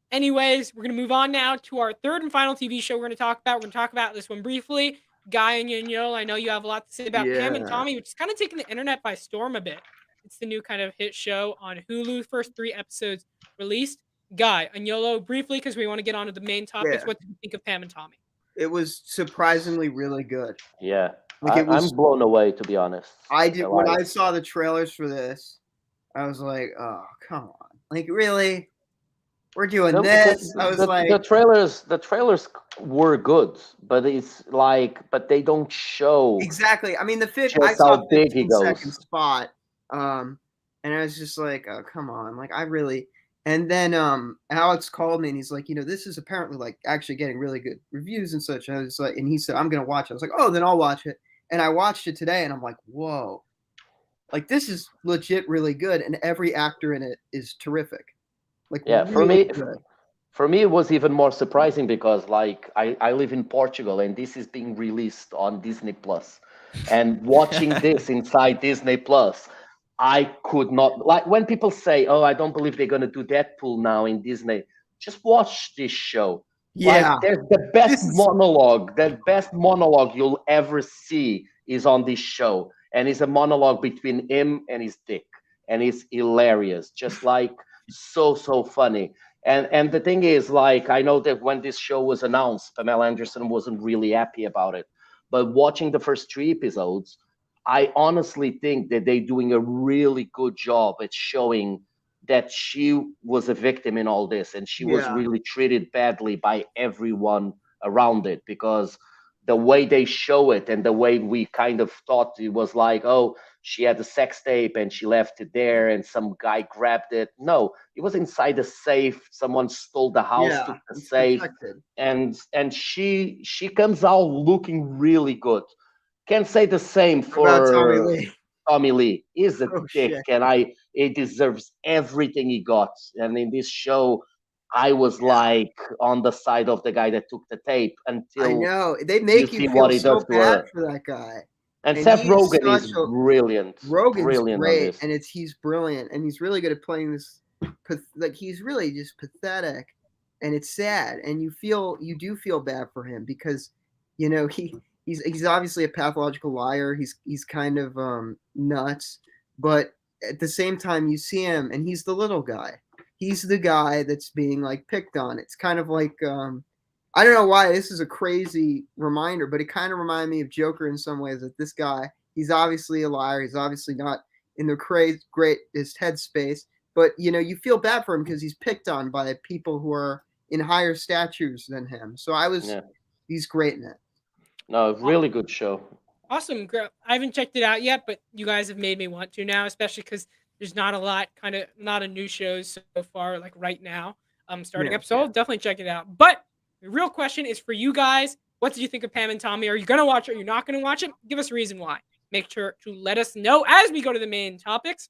Anyways, we're going to move on now to our third and final TV show we're going to talk about. We're going to talk about this one briefly. Guy and Yolo, I know you have a lot to say about Pam and Tommy, which is kind of taking the internet by storm a bit. It's the new kind of hit show on Hulu. First 3 episodes released. Guy and Yolo, briefly, because we want to get on to the main topics. What did you think of Pam and Tommy? It was surprisingly really good. Yeah. Like I'm blown away, to be honest. I did when I saw the trailers for this, I was like, oh, come on. Like, really? We're doing this. I was like, the trailers were good, but it's like, but they don't show exactly. I mean, I saw the 15-second spot, and I was just like, oh, come on, like I really. And then Alex called me and he's like, this is apparently like actually getting really good reviews and such. And I was like, and he said, I'm gonna watch it. I was like, oh, then I'll watch it. And I watched it today, and I'm like, whoa, like this is legit really good, and every actor in it is terrific. Like, really for me, it was even more surprising because like I live in Portugal and this is being released on Disney Plus, and watching this inside Disney Plus, I could not, like when people say, oh, I don't believe they're going to do Deadpool now in Disney, just watch this show. Yeah. Like, there's the best monologue you'll ever see is on this show. And it's a monologue between him and his dick. And it's hilarious. Just like, so funny. And the thing is, like, I know that when this show was announced, Pamela Anderson wasn't really happy about it. But watching the first 3 episodes, I honestly think that they're doing a really good job at showing that she was a victim in all this, and she was Yeah. really treated badly by everyone around it, because the way they show it and the way we kind of thought it was like, oh, she had a sex tape and she left it there and some guy grabbed it. No, it was inside a safe. Someone stole the house, Yeah. took the It's safe, protected. and she comes out looking really good. Can't say the same What about Tommy for Lee? Tommy Lee. He's a Oh dick, shit. and he deserves everything he got. And in this show, I was Yeah. like on the side of the guy that took the tape I until know. They you make you see what feel he does so to bad her. for that guy. And And Seth he is Rogen is such a brilliant, Rogan's brilliant on great, this. and he's brilliant, and he's really good at playing this. Like he's really just pathetic, and it's sad, and you do feel bad for him because, he's obviously a pathological liar. He's kind of nuts, but at the same time you see him, and he's the little guy. He's the guy that's being like picked on. It's kind of like I don't know why this is a crazy reminder, but it kind of reminded me of Joker in some ways. That this guy, he's obviously a liar. He's obviously not in the greatest headspace. But you feel bad for him because he's picked on by people who are in higher statures than him. So Yeah. he's great in it. No, really good show. Awesome. I haven't checked it out yet, but you guys have made me want to now, especially because there's not a lot, not a new shows so far, like right now. Starting Yeah. up, so I'll definitely check it out. But the real question is for you guys: what did you think of Pam and Tommy? Are you gonna watch it? Are you not gonna watch it? Give us a reason why. Make sure to let us know as we go to the main topics.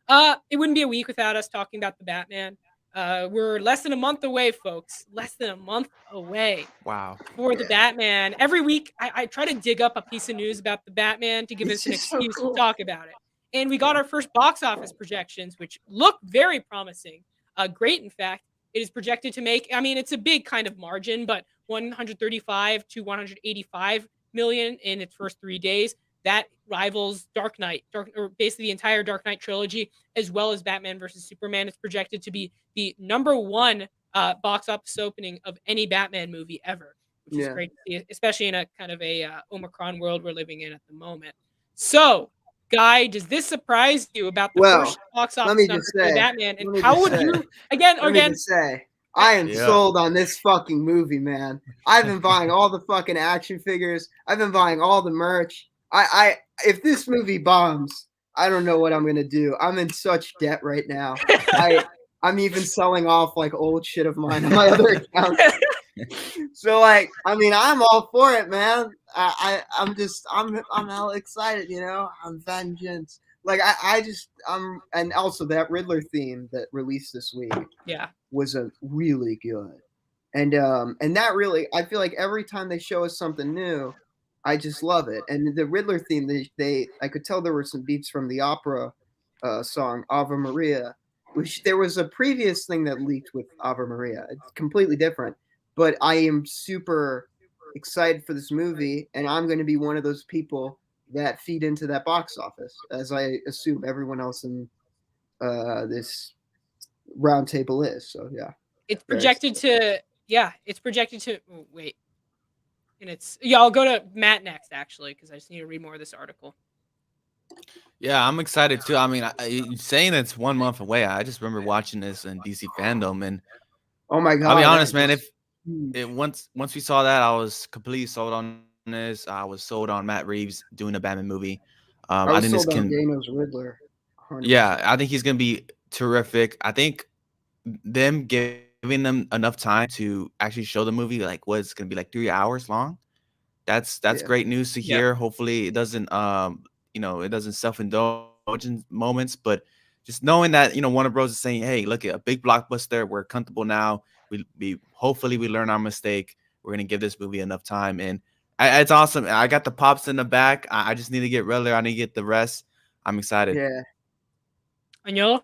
It wouldn't be a week without us talking about the Batman. We're less than a month away, folks. Less than a month away. Wow. For the Batman. Every week, I try to dig up a piece of news about the Batman to give It's us an just so excuse cool. to talk about it. And we got our first box office projections, which look very promising. Great, in fact. It is projected to make, I mean, it's a big kind of margin, but 135 to 185 million in its first 3 days. That rivals Dark Knight, or basically the entire Dark Knight trilogy, as well as Batman versus Superman. It's projected to be the #1 box office opening of any Batman movie ever, which is great to see, especially in a kind of a Omicron world we're living in at the moment. So, Guy, does this surprise you about the first box office number for the Batman? And how would you, again, I am sold on this fucking movie, man. I've been buying all the fucking action figures. I've been buying all the merch. If this movie bombs, I don't know what I'm gonna do. I'm in such debt right now. I'm even selling off like old shit of mine on my other accounts. So I'm all for it, man. I'm hella excited, I'm vengeance. And also that Riddler theme that released this week, was a really good. And that really, I feel like every time they show us something new, I just love it. And the Riddler theme, I could tell there were some beats from the opera song Ave Maria, which there was a previous thing that leaked with Ave Maria. It's completely different. But I am super excited for this movie, and I'm going to be one of those people that feed into that box office, as I assume everyone else in this round table is. So yeah, it's projected to wait, and I'll go to Matt next actually because I just need to read more of this article. Yeah, I'm excited too. I mean, saying it's 1 month away, I just remember watching this in DC fandom, and oh my god, I'll be honest, man. Once we saw that, I was completely sold on this. I was sold on Matt Reeves doing a Batman movie. I think sold on Dano's Riddler. 100%. Yeah, I think he's gonna be terrific. I think them giving them enough time to actually show the movie, like what it's gonna be like 3 hours long. That's great news to hear. Hopefully it doesn't it doesn't self-indulge in moments, but just knowing that Warner Bros is saying, hey, look at a big blockbuster, we're comfortable now. We hopefully we learn our mistake. We're gonna give this movie enough time, and it's awesome. I got the pops in the back. I just need to get Riddler. I need to get the rest. I'm excited. Yeah. Añola?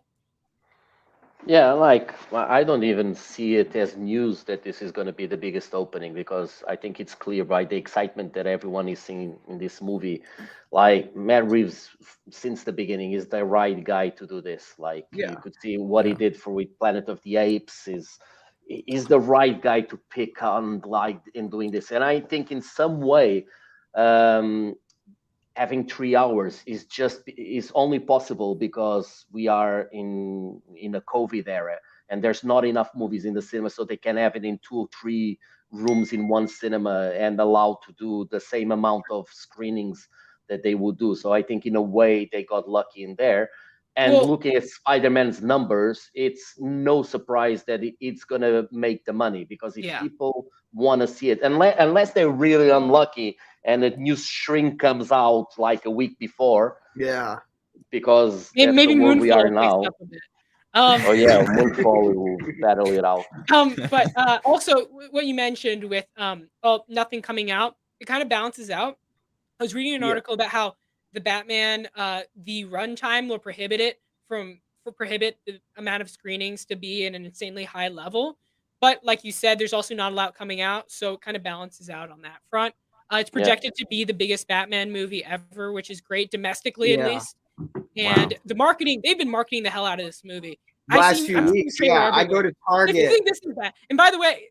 Yeah, like I don't even see it as news that this is going to be the biggest opening because I think it's clear by the excitement that everyone is seeing in this movie. Like Matt Reeves, since the beginning, is the right guy to do this. Like you Yeah. could see what he Yeah. did for with Planet of the Apes is the right guy to pick on like in doing this. And I think in some way, um, having 3 hours is only possible because we are in a COVID era and there's not enough movies in the cinema, so they can have it in 2 or 3 rooms in one cinema and allowed to do the same amount of screenings that they would do. So I think in a way they got lucky in there. And Well, looking at Spider-Man's numbers, it's no surprise that it's going to make the money because if yeah. people want to see it, unless they're really unlucky and a new shrink comes out like a week before, Yeah. because that's the Maybe world we are Moonfall picks now. up a bit. Um, Oh yeah, Moonfall will battle it out. but also what you mentioned with nothing coming out, it kind of balances out. I was reading an Yeah. article about how the Batman, the runtime will prohibit the amount of screenings to be in an insanely high level. But like you said, there's also not a lot coming out, so it kind of balances out on that front. It's Yeah, projected to be the biggest Batman movie ever, which is great domestically at Yeah. least. Wow. And the marketing, they've been marketing the hell out of this movie. Last few I've Yeah. seen the weeks, trailer yeah, I go everywhere. to If you Target. think this is bad, and by the way,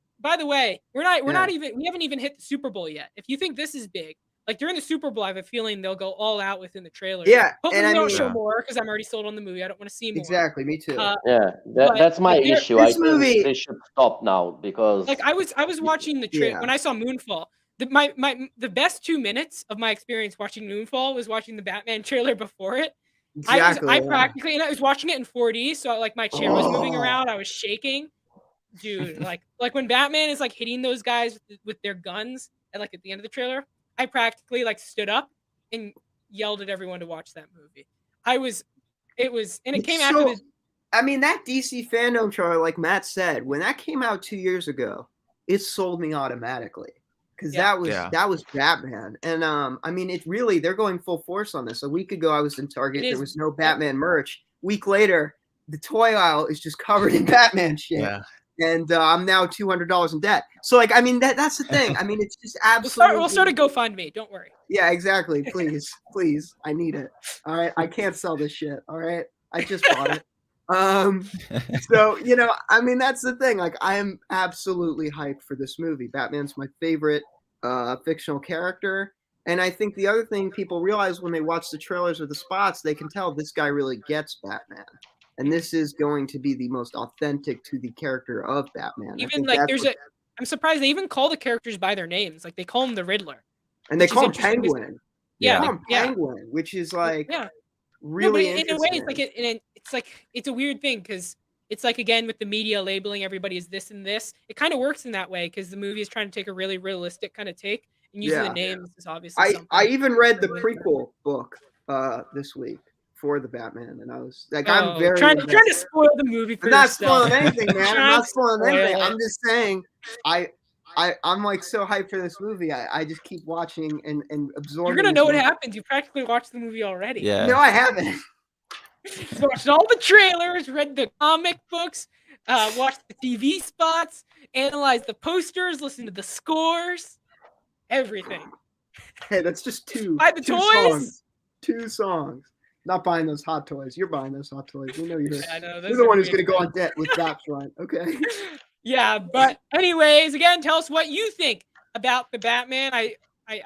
we're Yeah. not even we haven't even hit the Super Bowl yet. If you think this is big, like during the Super Bowl, I have a feeling they'll go all out within the trailers. Yeah, Hopefully, and they I don't mean, show Yeah. more because I'm already sold on the movie. I don't want to see more. exactly, me too. Uh, yeah. but That's my but issue. I This think movie, they should stop now because like I was watching the trailer yeah, when I saw Moonfall. The best 2 minutes of my experience watching Moonfall was watching the Batman trailer before it. exactly. I Yeah. practically, and I was watching it in 4D, so like my chair was moving Oh, around, I was shaking, dude. Like when Batman is like hitting those guys with their guns, and like at the end of the trailer, I practically like stood up and yelled at everyone to watch that movie. I was, and it came after so the I mean that DC fandom trailer, like Matt said, when that came out 2 years ago, it sold me automatically because yeah. Yeah. that was Batman, and I mean it really they're going full force on this. A week ago, I was in It Target, there is. was no Yep. Batman merch. Week later, the toy aisle is just covered in Batman shit. Yeah. And I'm now $200 in debt. So, like, I mean, that's the thing. I mean, it's just We'll start a absolutely. GoFundMe. Don't worry. Yeah, exactly. Please, please, I need it. All right, I can't sell this shit. All right, I just bought it. So I mean, that's the thing. Like, I am absolutely hyped for this movie. Batman's my favorite fictional character, and I think the other thing people realize when they watch the trailers or the spots, they can tell this guy really gets Batman, and this is going to be the most authentic to the character of Batman. I Even think like that's what, I'm surprised they even call the characters by their names. Like they call him the Riddler, and they which is call him interesting. Penguin. Yeah, They call him yeah, Penguin, which is like yeah. No, but really in a way, it's interesting. like it's like it's a weird thing because it's like again with the media labeling everybody as this and this. It kind of works in that way because the movie is trying to take a really realistic kind of take, and using the Yeah. names is obviously I something. even read the prequel book this week for the Batman, and I was like, I'm Oh, very trying to invested. spoil the movie for I'm not yourself. spoiling anything, man. I'm Trying not to spoiling anything. spoil I'm it. just saying, I'm like so hyped for this movie. I just keep watching and absorbing. You're gonna know what as much- happens. You practically watched the movie already. Yeah. No, I haven't. So watched all the trailers, read the comic books, watched the TV spots, analyzed the posters, listened to the scores, everything. Hey, that's just two. Buy the two toys. songs. 2 songs. Not buying those hot toys. You're buying those hot toys. We know you're. Yeah, I know, those You're the are one who's pretty gonna go on debt with that front. Okay. Yeah, but anyways, again, tell us what you think about the Batman.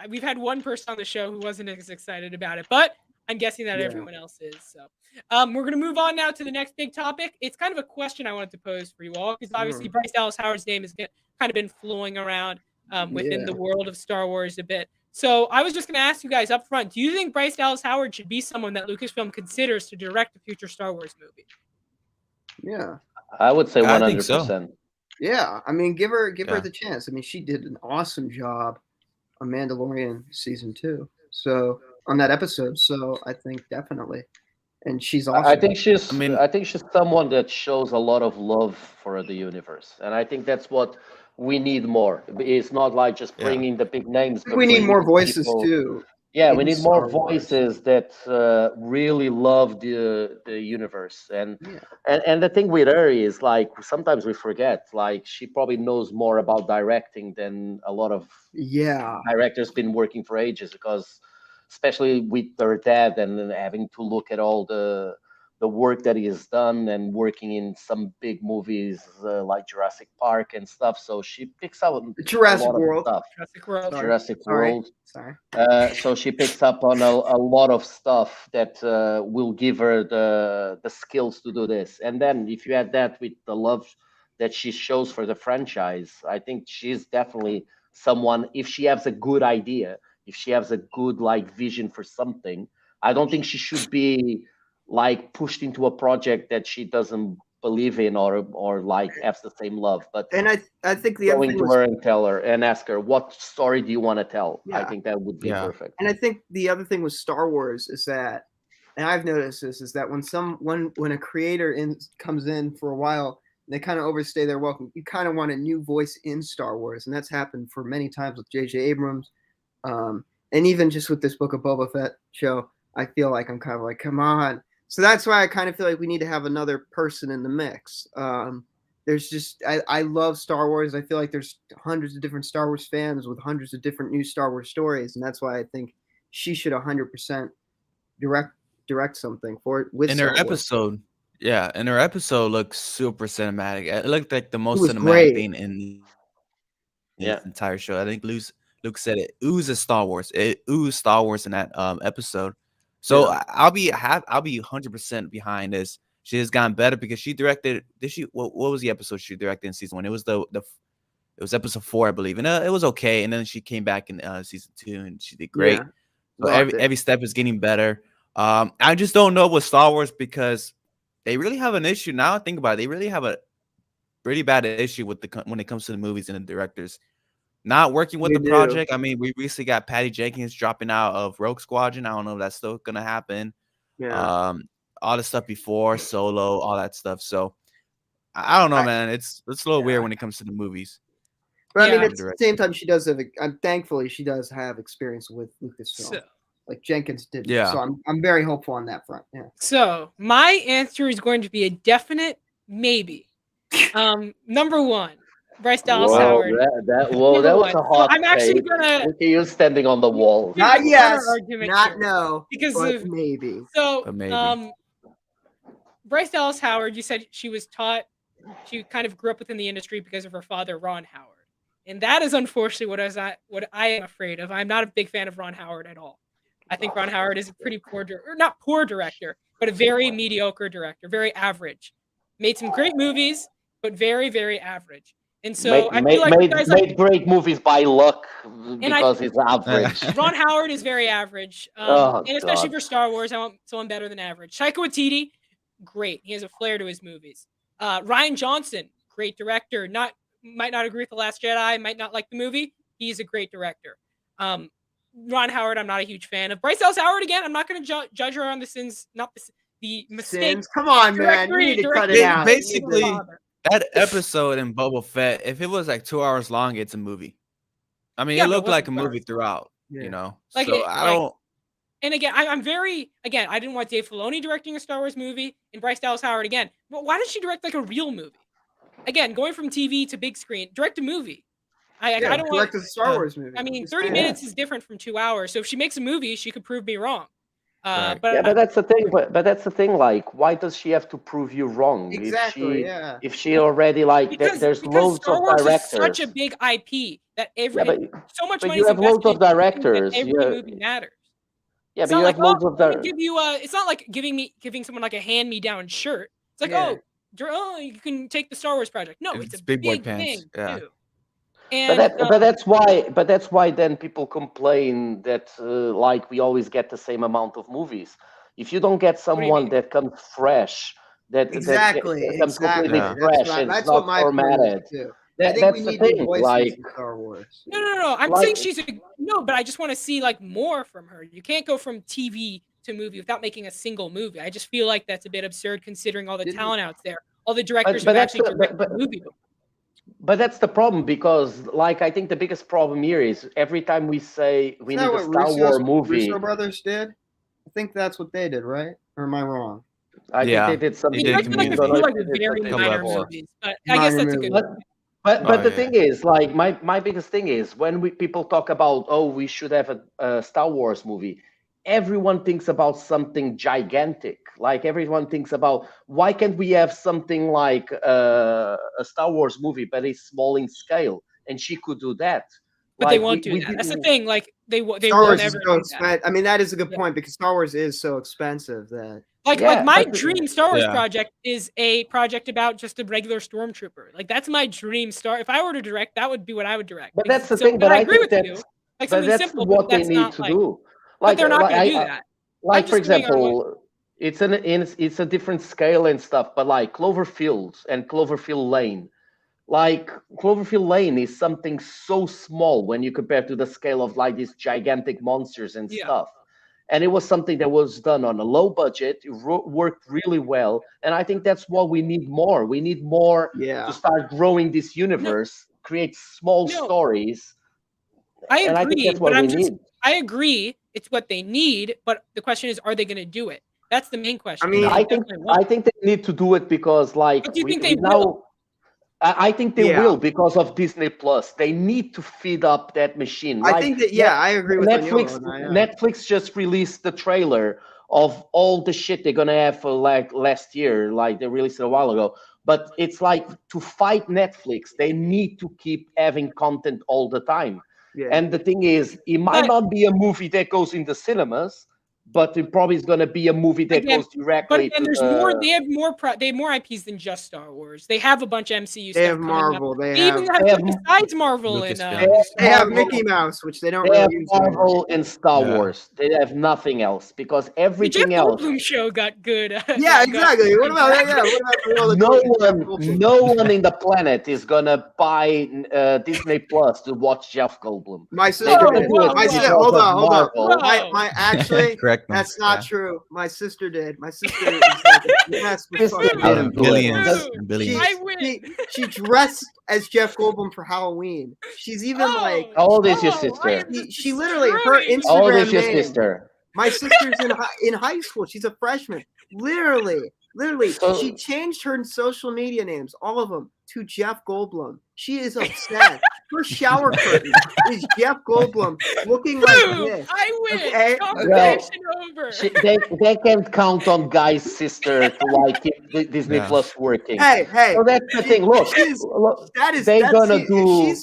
We've had one person on the show who wasn't as excited about it, but I'm guessing that Yeah. everyone else is. So, we're gonna move on now to the next big topic. It's kind of a question I wanted to pose for you all because obviously Bryce Dallas Howard's name has kind of been flowing around within the world of Star Wars a bit. So I was just gonna ask you guys up front: do you think Bryce Dallas Howard should be someone that Lucasfilm considers to direct a future Star Wars movie? Yeah. I would say I think so. 100%. Yeah, I mean, give her Yeah. the chance. I mean, she did an awesome job on Mandalorian season 2. So on that episode, so I think definitely, and she's awesome. I think she's. I mean- I think she's someone that shows a lot of love for the universe, and I think that's what we need more. It's not like just Yeah. bringing the big names. But we need bringing more voices people- too. Yeah, we in need more Star Wars. voices that really love the universe, and Yeah. and the thing with her is like sometimes we forget like she probably knows more about directing than a lot of Yeah. directors been working for ages, because especially with their dad and then having to look at all the work that he has done and working in some big movies like Jurassic Park and stuff, so she picks up a Jurassic lot of World. stuff. Jurassic World. Sorry. Jurassic Sorry. World. Sorry. So she picks up on a lot of stuff that will give her the skills to do this. And then if you add that with the love that she shows for the franchise, I think she's definitely someone. If she has a good idea, if she has a good like vision for something, I don't think she should be like pushed into a project that she doesn't believe in or like has the same love. But And I think the other going thing to was, her and tell her and ask her, what story do you want to tell? I Yeah. think that would be Yeah. perfect. and I think the other thing with Star Wars is that, and I've noticed this, is that when a creator comes in for a while, they kind of overstay their welcome. You kind of want a new voice in Star Wars, and that's happened for many times with J.J. Abrams, and even just with this Book of Boba Fett show. I feel like I'm kind of like, come on. So that's why I kind of feel like we need to have another person in the mix. There's just I love Star Wars. I feel like there's hundreds of different Star Wars fans with hundreds of different new Star Wars stories, and that's why I think she should 100% direct something for with In Star her Wars. episode, yeah, and her episode looks super cinematic. It looked like the most was cinematic great. thing in Yeah. this entire show. I think Luke said it oozes Star Wars. It oozed Star Wars in that episode. So Yeah. I'll be 100% behind this. She has gotten better because she directed. Did she? What was the episode she directed in season 1? It was it was episode 4, I believe, and it was okay. And then she came back in season 2, and she did great. Yeah. So Loved it. every step is getting better. I just don't know with Star Wars because they really have an issue now. I think about it, they really have a pretty bad issue with when it comes to the movies and the directors not working with They the do. project. I mean, we recently got Patty Jenkins dropping out of Rogue Squadron. I don't know if that's still gonna happen. Yeah. All the stuff before Solo, all that stuff. So I don't know, man. It's a little weird when it comes to the movies. But I mean, Yeah. at the same time, she does have. Thankfully, she does have experience with Lucasfilm, So, like Jenkins didn't. Yeah. So I'm very hopeful on that front. Yeah. so my answer is going to be a definite maybe. Number one, Bryce Dallas Whoa, Howard. that Number was one. a hot I'm actually take. gonna. Look at you standing on the wall. Here's Not the yes, counter-argument not here. no, Because but of maybe. so But maybe. Bryce Dallas Howard, you said she was taught, she kind of grew up within the industry because of her father, Ron Howard. And that is unfortunately what I am afraid of. I'm not a big fan of Ron Howard at all. I think Ron Howard is a pretty poor, or not poor director, but a very mediocre director, very average. Made some great movies, but very, very average. And so I feel like guys like made great movies by luck because he's average. Ron Howard is very average, and especially for Star Wars, I want someone better than average. Taika Waititi, great. He has a flair to his movies. Rian Johnson, great director. Might not agree with The Last Jedi, might not like the movie. He's a great director. Ron Howard, I'm not a huge fan of. Bryce Dallas Howard, again, I'm not going to judge her on the sins, not the mistakes. Come on, man. You need to cut it out. Basically, that episode in Boba Fett, if it was like 2 hours long, it's a movie. I mean, it looked like a movie throughout, you know? Like so I don't. And again, I'm very, again, I didn't want Dave Filoni directing a Star Wars movie and Bryce Dallas Howard again. But why does she direct like a real movie? Again, going from TV to big screen, direct a movie. I don't want a Star Wars movie. I mean, 30 minutes is different from 2 hours. So if she makes a movie, she could prove me wrong. Right. But that's the thing. But that's the thing. Like, why does she have to prove you wrong? Exactly. If she already like, there's loads Star of Wars directors. Is such a big IP that so much money. You have loads of directors. Every movie matters. Yeah, it's but you have loads of directors. Give you it's not like giving someone like a hand-me-down shirt. It's like you can take the Star Wars project. No, it's a big boy thing pants. too. And, but that's why then people complain that like we always get the same amount of movies. If you don't get someone that comes fresh, that comes completely fresh, and it's not formatted. That's the thing. Like Star Wars. No. I'm saying but I just want to see like more from her. You can't go from TV to movie without making a single movie. I just feel like that's a bit absurd considering all the talent out there, all the directors who actually direct the movie. But that's the problem because, like, I think the biggest problem here is every time we say we Is need that a what Star Wars movie, Russo brothers did? I think that's what they did, right? Or am I wrong? I think Yeah, they did they something. They did tried to like a don't know few if like they did very something minor before. movies, but I guess Minor that's a good. movies. But Oh, the yeah. thing is, like, my biggest thing is when people talk about, oh, we should have a Star Wars movie, everyone thinks about something gigantic. Like everyone thinks about why can't we have something like a Star Wars movie, but it's small in scale, and she could do that. But they Like won't do we that. did, That's the thing. Like they will Star Wars never is so do that. expensive. I mean, that is a good Yeah. point because Star Wars is so expensive that. Like Yeah, my but dream Star Wars Yeah. project is a project about just a regular stormtrooper. Like that's my dream star. If I were to direct, that would be what I would direct. but Because that's the so- thing. But I I agree think with you. that's Like but something that's simple, what but they that's need not to like. do. But Like they're not going to do I, that. like I'm for just going on what- example, it's a different scale and stuff, but like Cloverfield and Cloverfield Lane, like Cloverfield Lane is something so small when you compare to the scale of like these gigantic monsters and Yeah. stuff. And it was something that was done on a low budget. It worked really well, and I think that's what we need more. We need more Yeah. to start growing this universe, create small No. stories, I and I think agree, that's what but we need. I agree it's what they need, but the question is, are they going to do it? That's the main question. I mean, I think they need to do it because like But do you think we they now. will? I think they Yeah. will because of Disney Plus. They need to feed up that machine. I think that I agree with Netflix. Oniolo on that, Netflix just released the trailer of all the shit they're gonna have for like last year. Like they released it a while ago. But it's like to fight Netflix, they need to keep having content all the time. Yeah. And the thing is, it might not be a movie that goes in the cinemas, but it probably is going to be a movie that goes directly and to there's more. They have more IPs than just Star Wars. They have a bunch of MCU stuff. They have coming Marvel. up. They even have have besides Marvel and they have Mickey Mouse, which they don't They really have use Marvel anymore. and Star Wars. They have nothing else because the everything Jeff else. Goldblum show got good. Yeah, exactly. What about that? Yeah, what about No one in the planet is gonna buy Disney Plus to watch Jeff Goldblum. My They're sister gonna did. do it My because sister, of hold on. Marvel. My actually, Correct. that's not true. My sister did. My sister is yes, Billions. I win. she dressed as Jeff Goldblum for Halloween. She's even like. How old is your sister? She literally her Instagram How old is your name. sister? My sister's in high school. She's a freshman. Literally, she changed her social media names, all of them, to Jeff Goldblum. She is obsessed. Her shower curtain is Jeff Goldblum looking like this. I win. Okay? Conversation over. They can't count on Guy's sister to like keep Disney Plus working. Hey. So that's the thing. Look, She's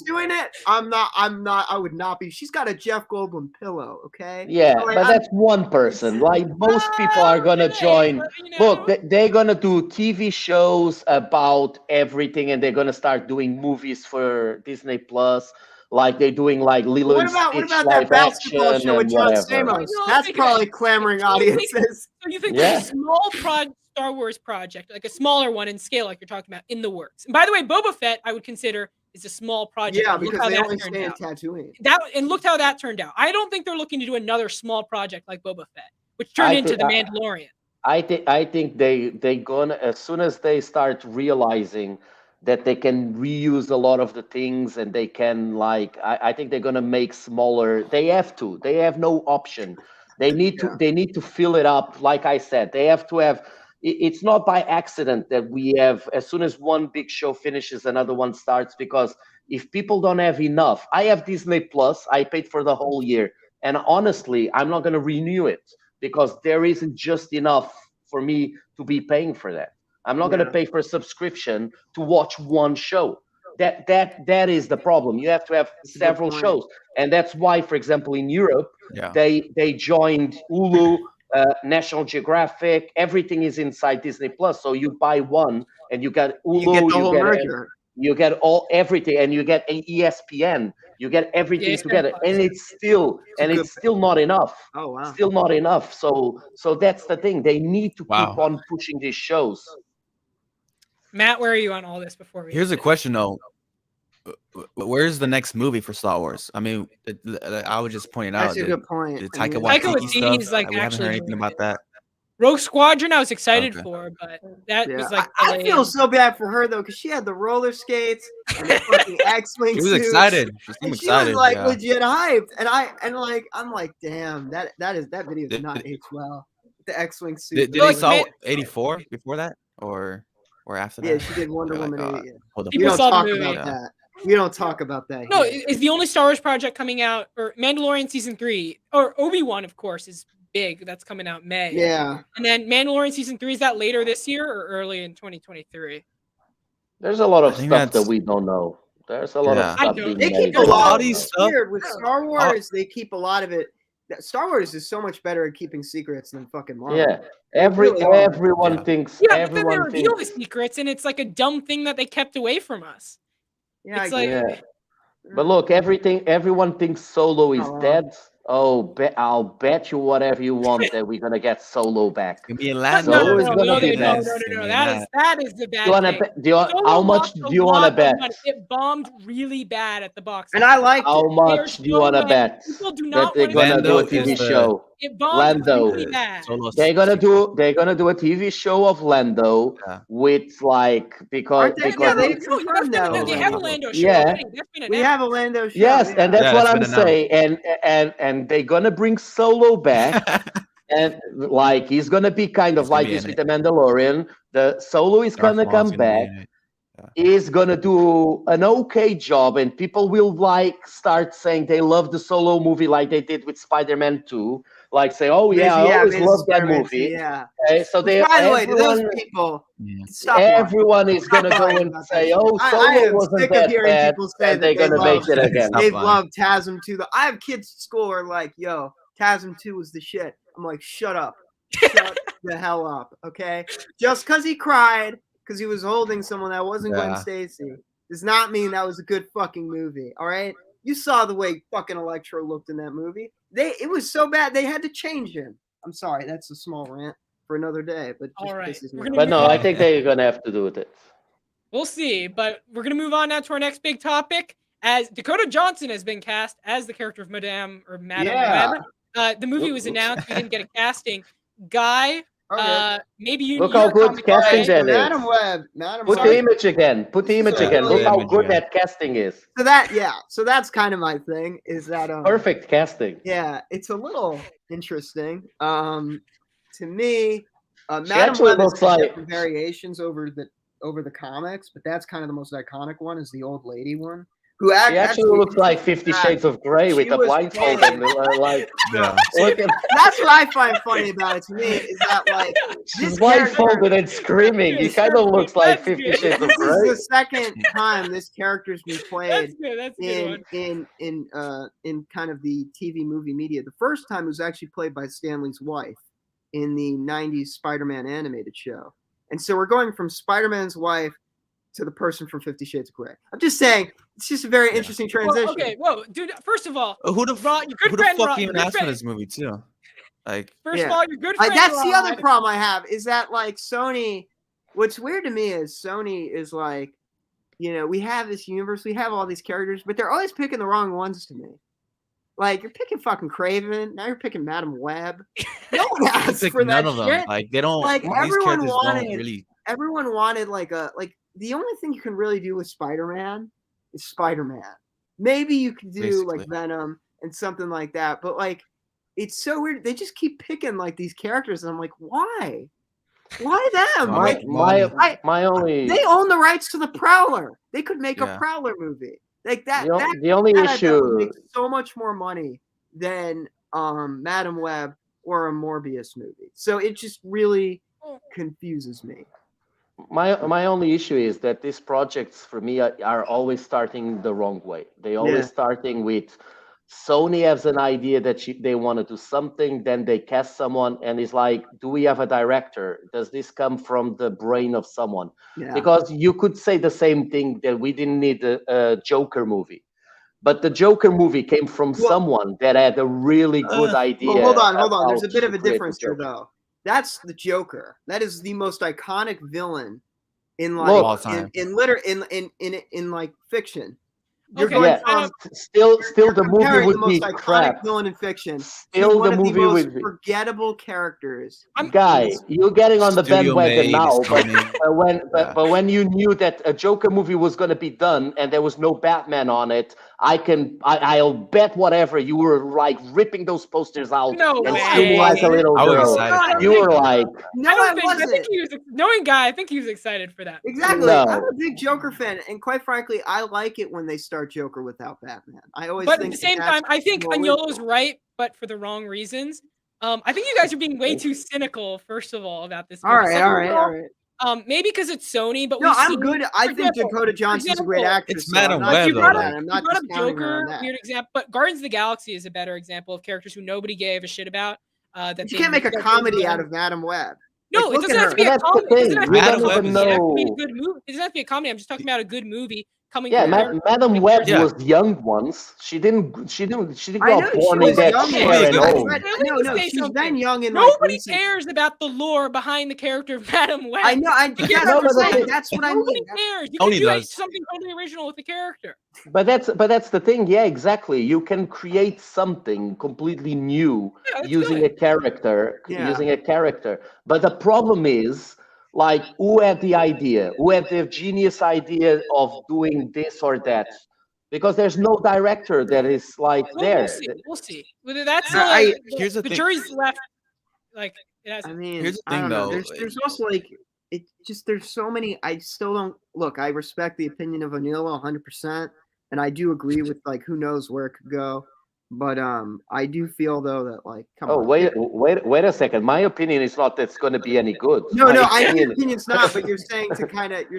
doing it. I'm not. I would not be. She's got a Jeff Goldblum pillow. Okay. Yeah, so, like, but that's one person. Like most people are gonna join. Look, they're gonna do TV shows about everything, and they're gonna start doing movies for Disney Plus. Like they're doing like Lilo and Stitch what about live that basketball action show with and John whatever. Stamos? That's probably clamoring audiences. So you think there's a small Star Wars project, like a smaller one in scale, like you're talking about, in the works? And by the way, Boba Fett, I would consider is a small project. Yeah, and look because how they that only turned stay in out. Tatooine. And look how that turned out. I don't think they're looking to do another small project like Boba Fett, which turned into The Mandalorian. I think they gonna, as soon as they start realizing that they can reuse a lot of the things and they can I think they're gonna make smaller. They have to. They have no option. They need to fill it up. Like I said, they have to have. It's not by accident that we have. As soon as one big show finishes, another one starts. Because if people don't have enough, I have Disney Plus. I paid for the whole year, and honestly, I'm not gonna renew it because there isn't just enough for me to be paying for that. I'm not going to pay for a subscription to watch one show. That is the problem. You have to have several shows, and that's why, for example, in Europe, they joined Hulu, National Geographic. Everything is inside Disney Plus. So you buy one, and you get Hulu. You get the whole merger. You get everything, and you get ESPN. You get everything together, and it's still not enough. Oh wow, still not enough. So that's the thing. They need to keep on pushing these shows. Matt, where are you on all this before we? Here's a question though. Where's the next movie for Star Wars? I mean, I was just pointing out. That's a good point. The Taika Waititi stuff. is like we haven't heard anything about that. Rogue Squadron, I was excited for, but that was like. I feel so bad for her though, because she had the roller skates and the fucking X-wing. She was suits, excited. She seemed excited. She was like legit hyped, and I'm like, damn, that video did not age well. The X-wing suit. Did you saw 84 before that, or after that? Yeah, she did Wonder Woman 80. We don't talk about that. We don't talk about that. No, is the only Star Wars project coming out, or Mandalorian season 3, or Obi-Wan, of course, is big. That's coming out May. Yeah. And then Mandalorian season 3, is that later this year or early in 2023? There's a lot of stuff that we don't know. There's a lot of stuff. They keep a lot of these stuff with Star Wars. They keep a lot of it. Star Wars is so much better at keeping secrets than fucking Marvel. Yeah, everyone thinks. Yeah, but then they reveal the secrets, and it's like a dumb thing that they kept away from us. Yeah, it's like. But look, everyone thinks Solo is dead. Oh, I'll bet you whatever you want that we're gonna get Solo back. Solo is gonna be back. No. That is the bad thing. How much do you want to bet? It bombed really bad at the box office. And I like how much do you want to bet that they're gonna do a TV show? It bombed really bad. They're gonna do a TV show of Lando with like because they have a Lando show. Yeah, we have a Lando show. Yes, and that's what I'm saying. And they're gonna bring Solo back, and like he's gonna be kind of like this with the Mandalorian. The Solo is gonna come back. Is gonna do an okay job, and people will like start saying they love the Solo movie like they did with Spider-Man 2. Like say, oh yeah, I always loved that movie. Yeah. Okay, so they. By the way, to those people, everyone is gonna go and say, "Oh, Solo wasn't that bad," and they're gonna make it again. They've loved TASM 2. I have kids at school who are like, "Yo, TASM 2 was the shit." I'm like, "Shut up, shut the hell up, okay?" Just because he cried because he was holding someone that wasn't Gwen Stacy does not mean that was a good fucking movie. All right, you saw the way fucking Electro looked in that movie. It was so bad they had to change him. I'm sorry, that's a small rant for another day. But but no, I think they're gonna have to do with it. We'll see, but we're gonna move on now to our next big topic. As Dakota Johnson has been cast as the character of Madame Web. The movie was announced. We didn't get a casting. Guy, maybe you look how good casting that is. Madame Web. Put the image again. Look how good that casting is. So that's kind of my thing. Is that perfect casting? Yeah, it's a little interesting. To me, Madame Web looks like variations over the comics, but that's kind of the most iconic one. Is the old lady one. Who actually looks like 50 Shades of Grey with a blindfold and like that's what I find funny about it to me is that like she's blindfolded and screaming. He kind of looks like 50 Shades of Grey. This is the second time this character's been played in kind of the TV movie media. The first time it was actually played by Stanley's wife in the 90s Spider-Man animated show. And so we're going from Spider-Man's wife to the person from 50 Shades of Grey. I'm just saying, it's just a very interesting transition. Dude, first of all, who the fuck even asked for this movie too? Like, first of all, your good friend. That's the other problem I have is that like Sony. What's weird to me is Sony is like, we have this universe, we have all these characters, but they're always picking the wrong ones to me. Like you're picking fucking Craven, now you're picking Madame Web. No one asked for that shit. Like they don't. Like everyone wanted. Everyone wanted the only thing you can really do with Spider-Man is Spider-Man. Maybe you could do like Venom and something like that, but like it's so weird. They just keep picking like these characters, and I'm like, why? Why them? My only. They own the rights to the Prowler. They could make a Prowler movie like that. The only issue would make so much more money than Madame Web or a Morbius movie. So it just really confuses me. My only issue is that these projects for me are always starting the wrong way. They always starting with Sony has an idea that they want to do something, then they cast someone, and it's like, do we have a director? Does this come from the brain of someone? Yeah. Because you could say the same thing that we didn't need a Joker movie, but the Joker movie came from someone that had a really good idea. Well, hold on. There's a bit of a difference here, though. That's the Joker. That is the most iconic villain in like in like fiction. You're Okay, going Yeah, from still you're the movie comparing the would be most iconic crap. villain in fiction to Still one the of the movie most would be. forgettable characters. I'm Guy, you're getting on the Studio bandwagon made, it's now, but Tony. when Yeah. but when you knew that a Joker movie was going to be done and there was no Batman on it, I'll bet whatever you were like ripping those posters out no and I screaming like a way. little I was girl. excited for You it. were like, No, I I think wasn't. he was knowing Guy. I think he was excited for that. Exactly. I'm no. a big Joker fan, and quite frankly, I like it when they start Joker without Batman. I always But at think the same that's time, I think more Agnolo's original. right, but for the wrong reasons. I think you guys are being way too cynical. First of all, about this All movie. right, Second all of right, all, all right. maybe because it's Sony, but No, we've I'm seen, good. for I think example- Dakota for Johnson's a great example, actress. It's so I'm Madam not Web, discounting though, that. like- I'm You not brought up discounting her on Joker, that. weird example, but Guardians of the Galaxy is a better example of characters who nobody gave a shit about. That You they can't make a that they comedy did. out of Madam Web. No, Like, it look doesn't at have to her. be a But that's the comedy. It doesn't thing. have to You be a Madam don't Web even is comedy. It has to be a know. good movie. It doesn't have to be a comedy. I'm just talking about a good movie coming Yeah, from her. Madam Web Yeah. was young once. She didn't I grow know up she born in was that young. She'd be a chair and good old. movie. Let me No, say she's something. been young in like Nobody recent. cares about the lore behind the character of Madam Web. I know. Yes, No, but that's what I Nobody mean. cares. You Tony can do does. something totally original with the character. But that's the thing. Yeah, exactly. You can create something completely new Yeah, that's using good. a character, Yeah. using a character. But the problem is, like, who had the idea? Who had the genius idea of doing this or that? Because there's no director that is like Well, there. we'll see. We'll see. Whether that's Here's the the thing. jury's left. Like it I hasn't. mean, Here's the I thing, don't know. though. There's also like it just there's so many. I still don't look. I respect the opinion of Anilo 100%, and I do agree with like who knows where it could go. But I do feel though that like come Oh, on. wait a second. My opinion is not that it's going to be any good. No, My no, I know opinion- your opinion's not, but you're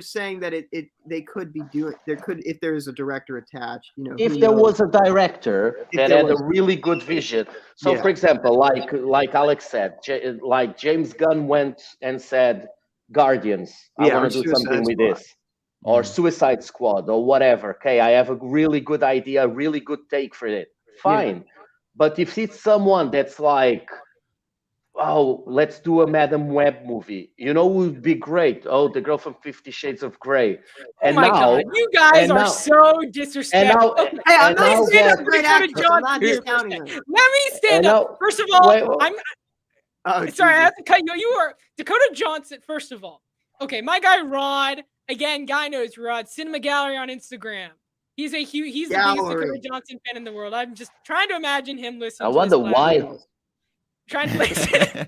saying that it they could be doing there could if there is a director attached, you know. If who there knows? was a director If that there had a was. really good vision. So, Yeah. for example, like Alex said, like James Gunn went and said, "Guardians, I Yeah, want or to do Suicide something with Squad. this," or Mm. Suicide Squad, or whatever. Okay, I have a really good idea, a really good take for it. Fine, but if it's someone that's like, oh, let's do a Madam Web movie. You know, would be great. Oh, the girl from 50 Shades of Grey. Oh my God, you guys and are now- so and disrespectful. now, Okay, Hey, I'm and not now stand saying up that, a great Dakota actress. I'm not Johnson here for a discounting second. her. Let me stand and up. now, First of all, wait, Oh, sorry, I Jesus. have to cut you. You are Dakota Johnson. First of all, okay, my guy Rod. Again, guy knows Rod. Cinema Gallery on Instagram. He's the biggest Gallery. Dakota Johnson fan in the world. I'm just trying to imagine him listening. I to wonder this why. class. Trying to listen.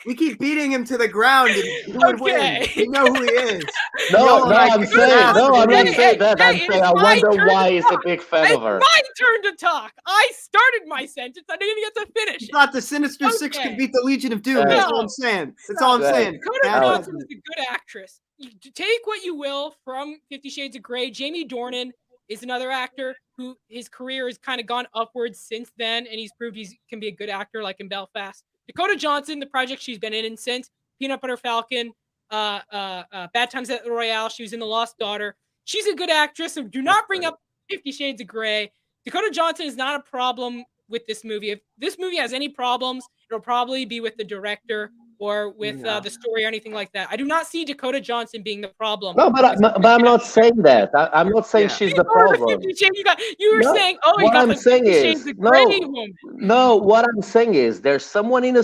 We keep beating him to the ground, and who would win? Okay. We know who he is. No, Yolo and I I'm kick saying, his ass no, I'm every not week. saying that. I'm it saying is I my wonder turn why to he's a talk. big fan It's of her. my turn to talk. I started my sentence. I didn't even get to finish You it. thought the Sinister Six Okay. could beat the Legion of Doom. No. That's all I'm saying. That's all I'm No. saying. Dakota Bad Johnson is judgment. a good actress. You take what you will from 50 Shades of Grey. Jamie Dornan is another actor who his career has kind of gone upwards since then, and he's proved he can be a good actor, like in Belfast. Dakota Johnson, the project she's been in since Peanut Butter Falcon, Bad Times at the Royale. She was in The Lost Daughter. She's a good actress, so do not bring up 50 Shades of Grey. Dakota Johnson is not a problem with this movie. If this movie has any problems, it'll probably be with the director or with the story or anything like that. I do not see Dakota Johnson being the problem. No, but I'm not saying that. I'm not saying Yeah. she's the problem. You were No, saying, oh, you what got I'm the saying 50 is, Shades of Grey woman. no, what I'm saying is there's someone in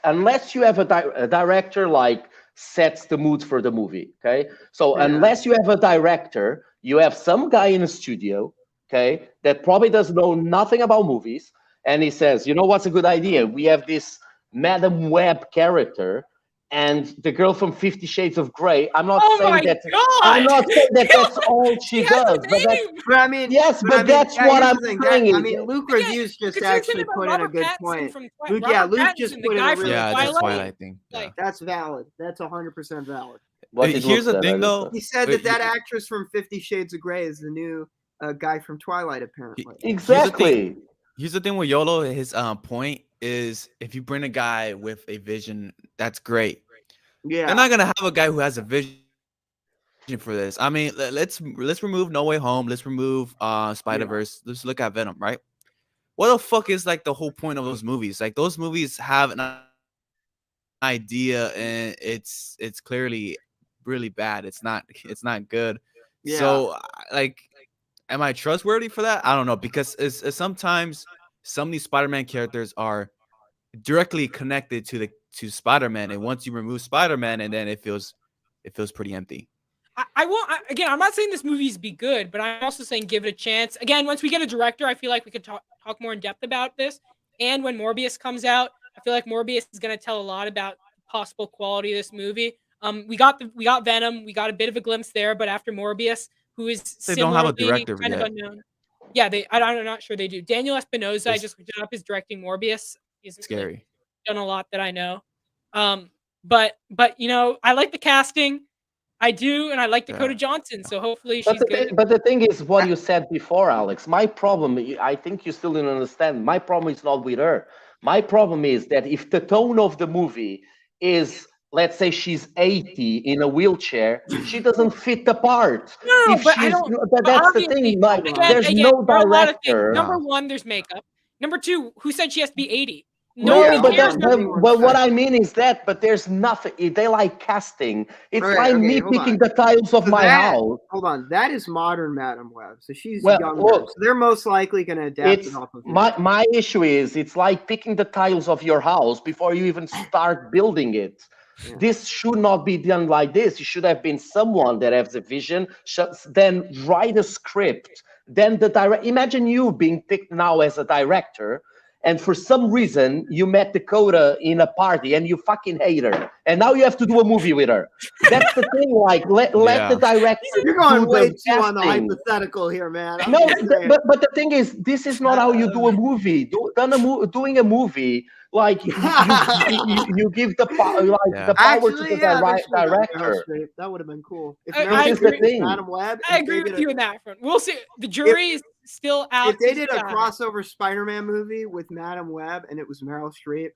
unless you have a director like sets the mood for the movie, okay? So Yeah. unless you have a director, you have some guy in a studio, okay, that probably doesn't know nothing about movies, and he says, you know what's a good idea? We have this Madam Web character and the girl from 50 Shades of Grey. I'm not Oh saying my that. God! I'm not saying that that's all she He has a does. But that's, name. But I mean, yes, but but I mean, that's yeah, what here's I'm the thing. saying. I mean, Luke Reviews just Because you're actually thinking about put in a Robert good Pattinson point. from Luke, Robert yeah, Luke Pattinson, just the put in guy a from really Yeah, good that's Twilight. Twilight thing. Yeah. Like, That's valid. That's 100% valid. What did Here's Luke the say? thing, though. He said Wait, that actress from 50 Shades of Grey is the new guy from Twilight, apparently. Exactly. Here's the thing with YOLO. His point is, if you bring a guy with a vision, that's great. Yeah. They're not gonna have a guy who has a vision for this. I mean, let's remove No Way Home. Let's remove Spider-Verse. Let's look at Venom, right? What the fuck is like the whole point of those movies? Like, those movies have an idea, and it's clearly really bad. It's not good. Yeah. So like, am I trustworthy for that? I don't know, because it's sometimes some of these Spider-Man characters are directly connected to Spider-Man, and once you remove Spider-Man, and then it feels pretty empty. I won't. Again, I'm not saying this movie's be good, but I'm also saying give it a chance. Again, once we get a director, I feel like we could talk more in depth about this. And when Morbius comes out, I feel like Morbius is going to tell a lot about possible quality of this movie. We got Venom, we got a bit of a glimpse there, but after Morbius, who is They don't have a director kind yet. of unknown. Yeah, I'm not sure they do. Daniel Espinosa, I just looked it up, is directing Morbius. He's Scary. Really done a lot that I know. But you know, I like the casting. I do, and I like Dakota Johnson, so hopefully she's good. But the thing is, what you said before, Alex, my problem, I think you still didn't understand. My problem is not with her. My problem is that if the tone of the movie is, let's say she's 80 in a wheelchair, she doesn't fit the part. No, if but she's, I don't. but that's the thing. Like, there's no director. Number one, there's makeup. Number two, who said she has to be 80? No, but cares. But what I mean is that, but there's nothing. They like casting. It's like me picking the tiles of my house. Hold on, that is modern Madam Web, so she's younger. Look, so they're most likely going to adapt it off of my issue is it's like picking the tiles of your house before you even start building it. Yeah. This should not be done like this. It should have been someone that has a vision, then write a script. Then imagine you being picked now as a director. And for some reason, you met Dakota in a party and you fucking hate her. And now you have to do a movie with her. That's the thing. Like, let the director. You're going way too on the hypothetical here, man. No, but the thing is, this is not how you do a movie. Doing a movie, like, you give the power to the director. That would have been cool. I agree. Madam Web, I agree with you in that front. We'll see. The jury is still out. If they did a crossover Spider-Man movie with Madam Web and it was Meryl Streep,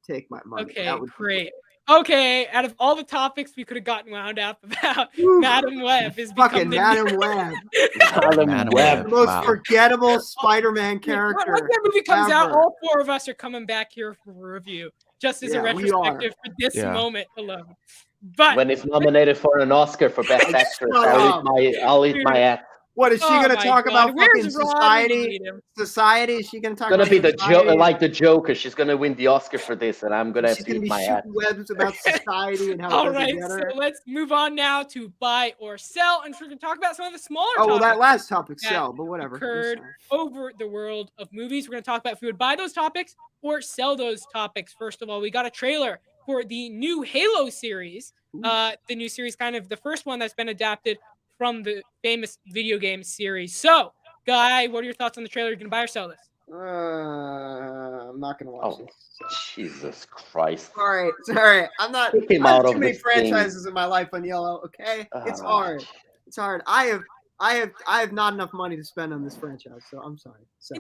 take my money. Okay, great. Okay, out of all the topics we could have gotten wound up about, Madam Web is fucking Madam Web. Madam Web, the most forgettable Spider-Man character. Once that movie comes out, all four of us are coming back here for a review, just as a retrospective for this moment alone. But when it's nominated for an Oscar for Best Actress, I'll eat my ass. What is she going to talk about? Fucking society? Society? Is she going to talk? It's going to be the Joker. She's going to win the Oscar for this, and I'm going to have to eat my ass. Webs about society and how. All right, so let's move on now to buy or sell, and we're going to talk about some of the smaller. Oh well, that last topic, sell, but whatever. Occurred over the world of movies. We're going to talk about if we would buy those topics or sell those topics. First of all, we got a trailer for the new Halo series. The new series, kind of the first one that's been adapted from the famous video game series. So, Guy, what are your thoughts on the trailer? Are you gonna buy or sell this? I'm not gonna watch it. Jesus Christ! All right. I'm not. I have too many franchises in my life on Yellow. Okay, it's hard. It's hard. I have not enough money to spend on this franchise, so I'm sorry. So.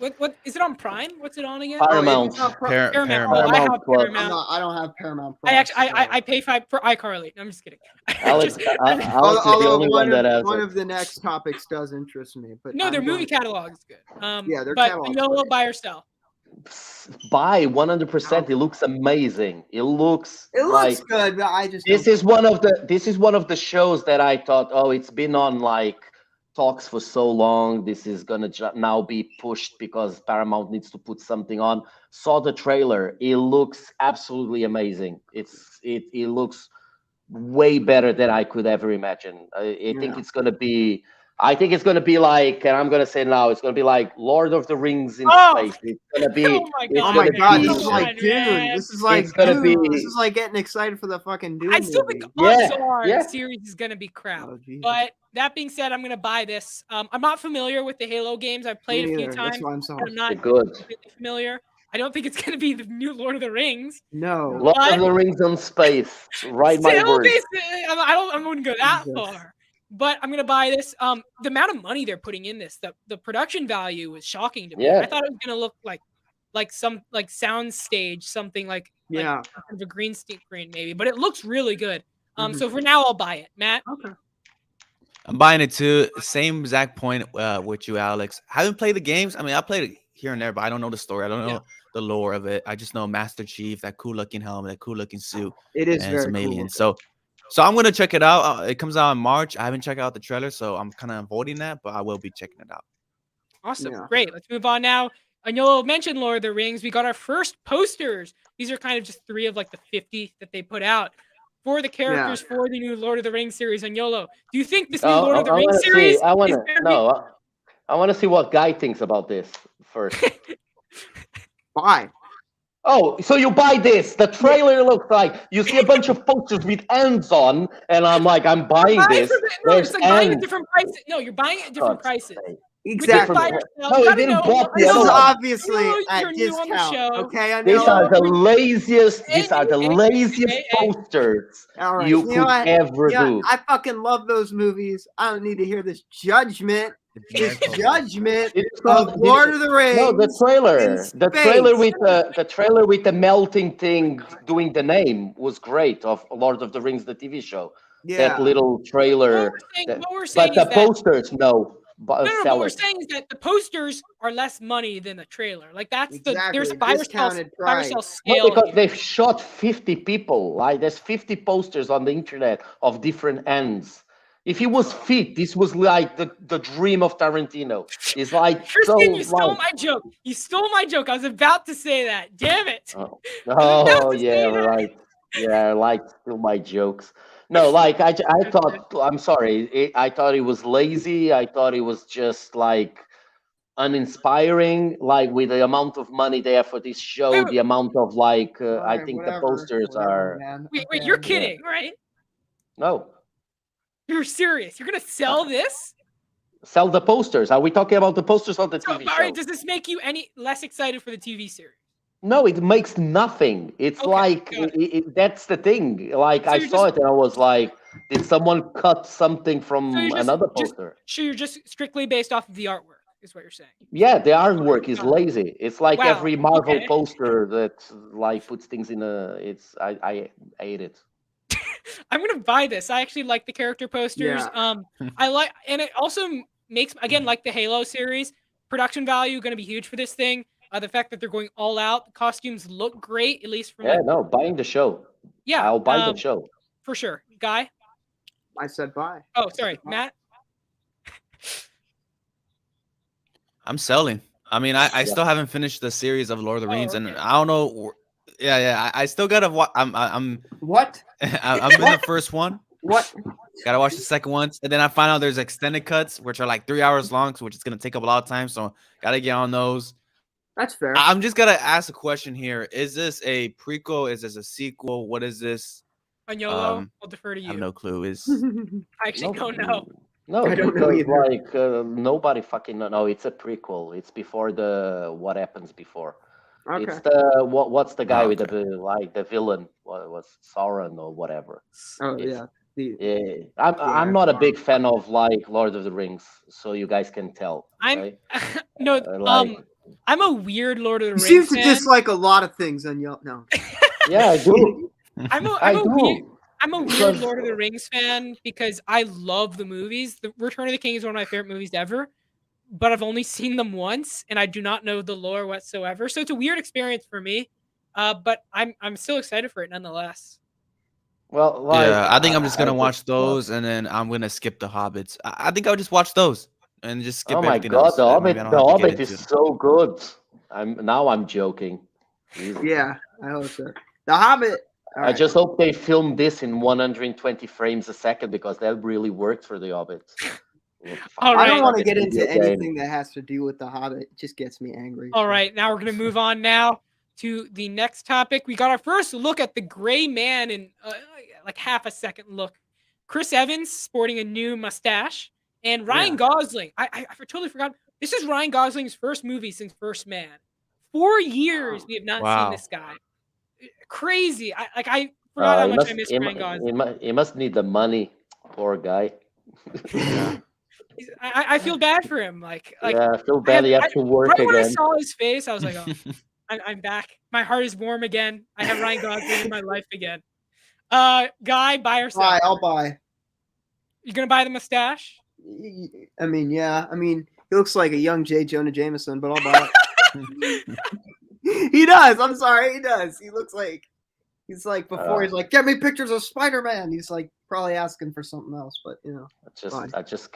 What is it on Prime? What's it on again? Paramount. Paramount. I have Paramount. I don't have Paramount. I pay $5 for iCarly. I'm just kidding. Alex is the only one that has one of the next topics does interest me, but no, their movie catalog is good. Yeah, their catalog. But no, buy or sell. Buy 100%. It looks amazing. It looks good, but I just this is one of the shows that I thought, it's been on like talks for so long. This is gonna now be pushed because Paramount needs to put something on. Saw the trailer. It looks absolutely amazing. It looks way better than I could ever imagine. I think it's gonna be. I think it's gonna be like, and I'm gonna say now, it's gonna be like Lord of the Rings in space. It's gonna be. Oh my god! This is like Dune. This is like This is like getting excited for the fucking Dune. I still think the series is gonna be crap. But that being said, I'm gonna buy this. I'm not familiar with the Halo games. I've played a few times. I'm not completely familiar. I don't think it's gonna be the new Lord of the Rings. No, Lord of the Rings on space. Right, my word. I wouldn't go that far. But I'm gonna buy this. The amount of money they're putting in this, the production value was shocking to me. I thought it was gonna look like some sound stage, something like kind of a green screen maybe. But it looks really good. So for now, I'll buy it. Matt. Okay. I'm buying it too. Same exact point with you, Alex. I haven't played the games. I mean, I played it here and there, but I don't know the story. I don't know the lore of it. I just know Master Chief, that cool looking helmet, that cool looking suit. It is and very some cool. aliens. So So I'm gonna check it out. It comes out in March. I haven't checked out the trailer, so I'm kind of avoiding that, but I will be checking it out. Awesome. Yeah. Great. Let's move on now. Agnolo mentioned Lord of the Rings. We got our first posters. These are kind of just 3 of like the 50 that they put out for the characters for the new Lord of the Rings series. Agnolo, do you think this new Lord of the Rings series I want to see what Guy thinks about this first. Buy. Oh, so you buy this? The trailer looks like you see a bunch of posters with ends on, and I'm like, I'm buying this. No, it's like buying at different prices. No, you're buying at different prices. Exactly. No, it didn't block This is the obviously at you're new on the discount. show. Okay, I know. These are the laziest. These are the laziest posters All right. you could ever do. I fucking love those movies. I don't need to hear this judgment. This judgment of Lord of the Rings. No, the trailer with the melting thing doing the name was great of Lord of the Rings, the TV show. Yeah. That little trailer. What we're saying but the posters, no. What we're saying is that the posters are less money than the trailer. Like that's there's buyer sell scale. No, because they've shot 50 people. Like there's 50 posters on the internet of different ends. If he was fit, this was like the dream of Tarantino. It's like Tristan, you stole my joke. You stole my joke. I was about to say that. Damn it. Oh yeah, right. Yeah, like steal my jokes. No, like I thought. I'm sorry. I thought it was lazy. I thought it was just like uninspiring. Like with the amount of money there for this show, the amount of like, I think the posters are. Man. Wait, you're kidding, right? No. You're serious? You're gonna sell this? Sell the posters. Are we talking about the posters on the TV show? Does this make you any less excited for the TV series? No, it makes nothing. It's like that's the thing. Like I saw it and I was like, did someone cut something from another poster? So you're just strictly based off of the artwork, is what you're saying? Yeah, the artwork is lazy. It's like every Marvel poster that like puts things in a. It's I hate it. I'm gonna buy this. I actually like the character posters. Yeah. I like, and it also makes like the Halo series. Production value gonna be huge for this thing. The fact that they're going all out, the costumes look great, at least from. Buying the show. Yeah, I'll buy the show for sure. Guy. I said buy. Oh, sorry, Matt. I'm selling. I mean, I still haven't finished the series of Lord of the Rings, and I don't know. Yeah. I still gotta watch. I'm what? I'm in the first one. What? Gotta watch the second one, and then I find out there's extended cuts, which are like 3 hours long, so which is gonna take up a lot of time. So gotta get on those. That's fair. I'm just gonna ask a question here: is this a prequel? Is this a sequel? What is this? Agnolo, I'll defer to you. I have no clue. Is I actually don't know. No, I don't know either. Like nobody fucking know. It's a prequel. It's before the what happens before. Okay. It's the what's the guy with the villain? What was Sauron or whatever? Oh yeah. I'm not a big fan of like Lord of the Rings, so you guys can tell. I'm a weird Lord of the Rings. You seem to dislike a lot of things, and no. Yeah, I do. I'm a weird Lord of the Rings fan because I love the movies. The Return of the King is one of my favorite movies ever, but I've only seen them once, and I do not know the lore whatsoever. So it's a weird experience for me, but I'm still excited for it nonetheless. Well, I think I'm just gonna watch those, and then I'm gonna skip the Hobbits. I think I'll just watch those and just skip everything else. The Hobbit is so good. I'm joking. Jesus. Yeah, I hope so. The Hobbit. I just hope they film this in 120 frames a second because that really worked for the Hobbit. I don't want to get into anything that has to do with the Hobbit. It just gets me angry. All right, now we're gonna move on now to the next topic. We got our first look at the Gray Man in like half a second look. Chris Evans sporting a new mustache, and Ryan Gosling. I totally forgot. This is Ryan Gosling's first movie since First Man. 4 years we have not seen this guy. Crazy. I forgot how much I miss Ryan Gosling. He must need the money. Poor guy. I feel bad for him. I feel bad. He has to work again. When I saw his face, I was like, oh, I'm back. My heart is warm again. I have Ryan Gosling in my life again. Guy, buy or sell? I'll buy. You gonna buy the mustache? I mean, yeah. I mean, he looks like a young J. Jonah Jameson, but I'll buy it. He does. I'm sorry, he does. He looks like he's like before. He's like, get me pictures of Spider-Man. He's like probably asking for something else, but you know. I just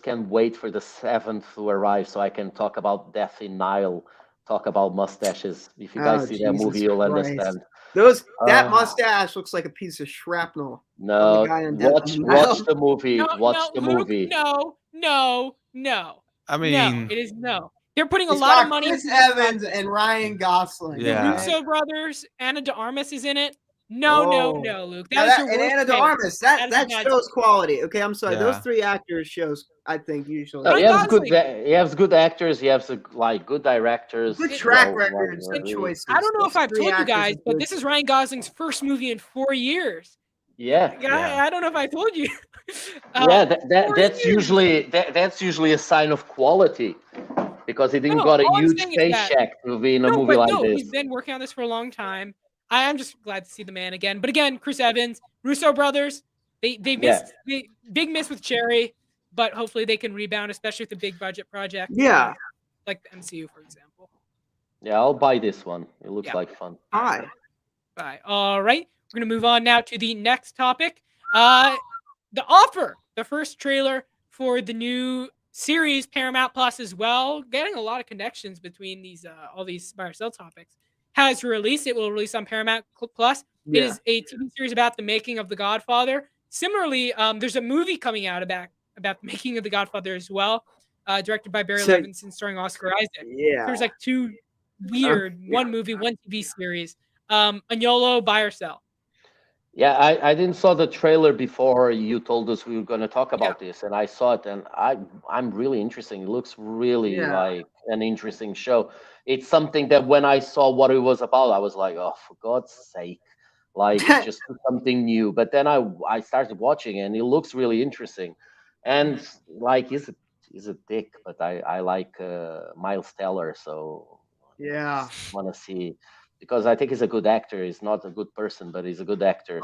can't wait for the 7th to arrive so I can talk about Death in Nile, talk about mustaches. If you guys see that movie, you'll understand. That mustache looks like a piece of shrapnel. No, watch the movie. Watch the Luke, movie. No. I mean, it is no. They're putting a lot of money into Chris Evans and Ryan Gosling. The Russo brothers, Anna de Armas is in it. No, Luke. That is your worst Anna de Armas, that shows quality. Okay, I'm sorry. Yeah. Those 3 actors shows, I think, usually. No, he has good actors. He has good directors. Good track records. Good choices. I don't know if I've told you guys, but this is Ryan Gosling's first movie in 4 years. Yeah. I don't know if I told you. That's usually a sign of quality, because he didn't got a huge paycheck to be in a movie like this. He's been working on this for a long time. I am just glad to see the man again. But again, Chris Evans, Russo brothers, they missed big miss with Cherry, but hopefully they can rebound, especially with the big budget project. Yeah. Like the MCU, for example. Yeah, I'll buy this one. It looks like fun. Bye. All right. We're going to move on now to the next topic. The Offer, the first trailer for the new series, Paramount Plus as well, getting a lot of connections between these all these Buy or Sell topics, has released. It will release on Paramount Plus. It is a TV series about the making of The Godfather. Similarly, there's a movie coming out about the making of The Godfather as well, directed by Barry Levinson, starring Oscar Isaac. Yeah. There's like 2 weird, one movie, one TV series. Agnolo, Buy or Sell? Yeah, I didn't saw the trailer before you told us we were going to talk about this, and I saw it, and I'm really interested. It looks really like an interesting show. It's something that when I saw what it was about, I was like, oh, for God's sake, like just something new. But then I started watching, and it looks really interesting. And like he's a dick, but I like Miles Teller, so yeah, want to see. Because I think he's a good actor. He's not a good person, but he's a good actor.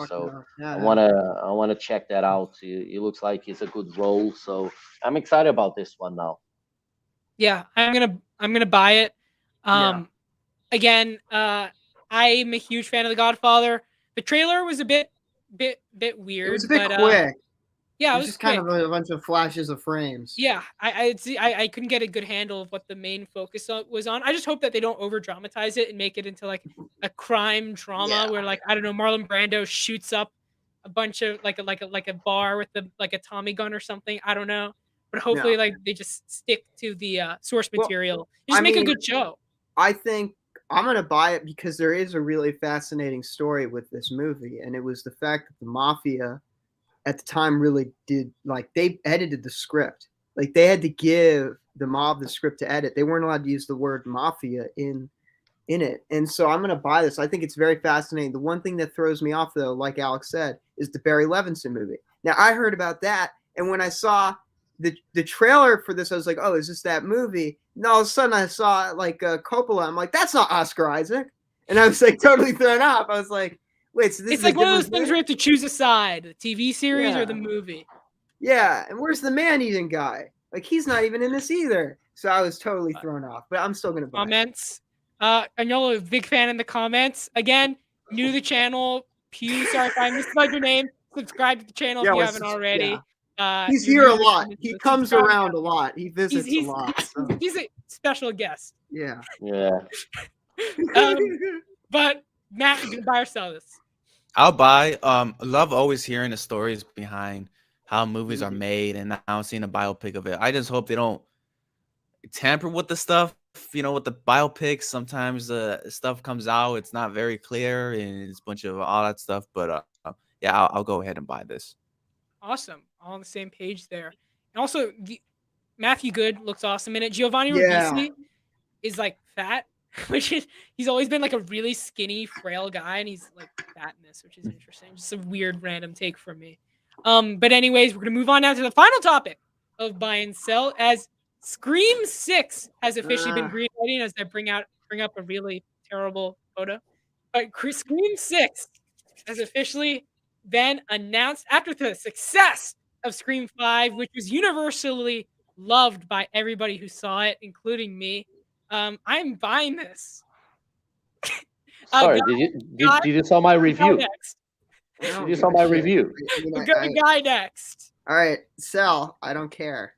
I wanna check that out. He looks like he's a good role. So I'm excited about this one now. Yeah, I'm gonna buy it. Again, I'm a huge fan of The Godfather. The trailer was a bit weird. It was a bit quick. Yeah, it was just kind of a bunch of flashes of frames. Yeah, I couldn't get a good handle of what the main focus was on. I just hope that they don't over dramatize it and make it into like a crime drama where, like, I don't know, Marlon Brando shoots up a bunch of like a bar with a Tommy gun or something. I don't know, but hopefully like they just stick to the source material. Just make a good show. I think I'm gonna buy it because there is a really fascinating story with this movie, and it was the fact that the mafia at the time really did, like, they edited the script. Like, they had to give the mob the script to edit. They weren't allowed to use the word mafia in it. And so I'm going to buy this. I think it's very fascinating. The one thing that throws me off, though, like Alex said, is the Barry Levinson movie. Now, I heard about that, and when I saw the trailer for this, I was like, oh, is this that movie? And all of a sudden, I saw, like, Coppola. I'm like, that's not Oscar Isaac. And I was, like, totally thrown off. I was like, wait, so this it's is like one of those things where you have to choose a side, the TV series or the movie. Yeah, and where's the man-eating guy? Like, he's not even in this either. So I was totally thrown off, but I'm still going to buy comments. Agnolo, big fan in the comments. Again, new to the channel. Pew, sorry if I misspelled your name. Subscribe to the channel if you haven't already. Yeah. He's here a lot. He comes around a lot. He visits a lot. So. He's a special guest. Yeah. Yeah. But Matt, you gonna buy or sell this? I'll buy. Love always hearing the stories behind how movies are made, and now seeing a biopic of it. I just hope they don't tamper with the stuff. You know, with the biopics, sometimes the stuff comes out, it's not very clear, and it's a bunch of all that stuff. But yeah, I'll go ahead and buy this. Awesome, all on the same page there. And also, Matthew Good looks awesome in it. Giovanni Ribisi is like fat. Which is, he's always been like a really skinny, frail guy, and he's like fat in this, which is interesting. Just a weird, random take from me. But anyways, we're gonna move on now to the final topic of buy and sell, as Scream 6 has officially been greenlighted, as I bring up a really terrible photo. But Scream 6 has officially been announced after the success of Scream 5, which was universally loved by everybody who saw it, including me. I'm buying this. Sorry, did you saw my review? I don't You give saw a my shit. review. We'll go to Guy next. All right, Sal. I don't care.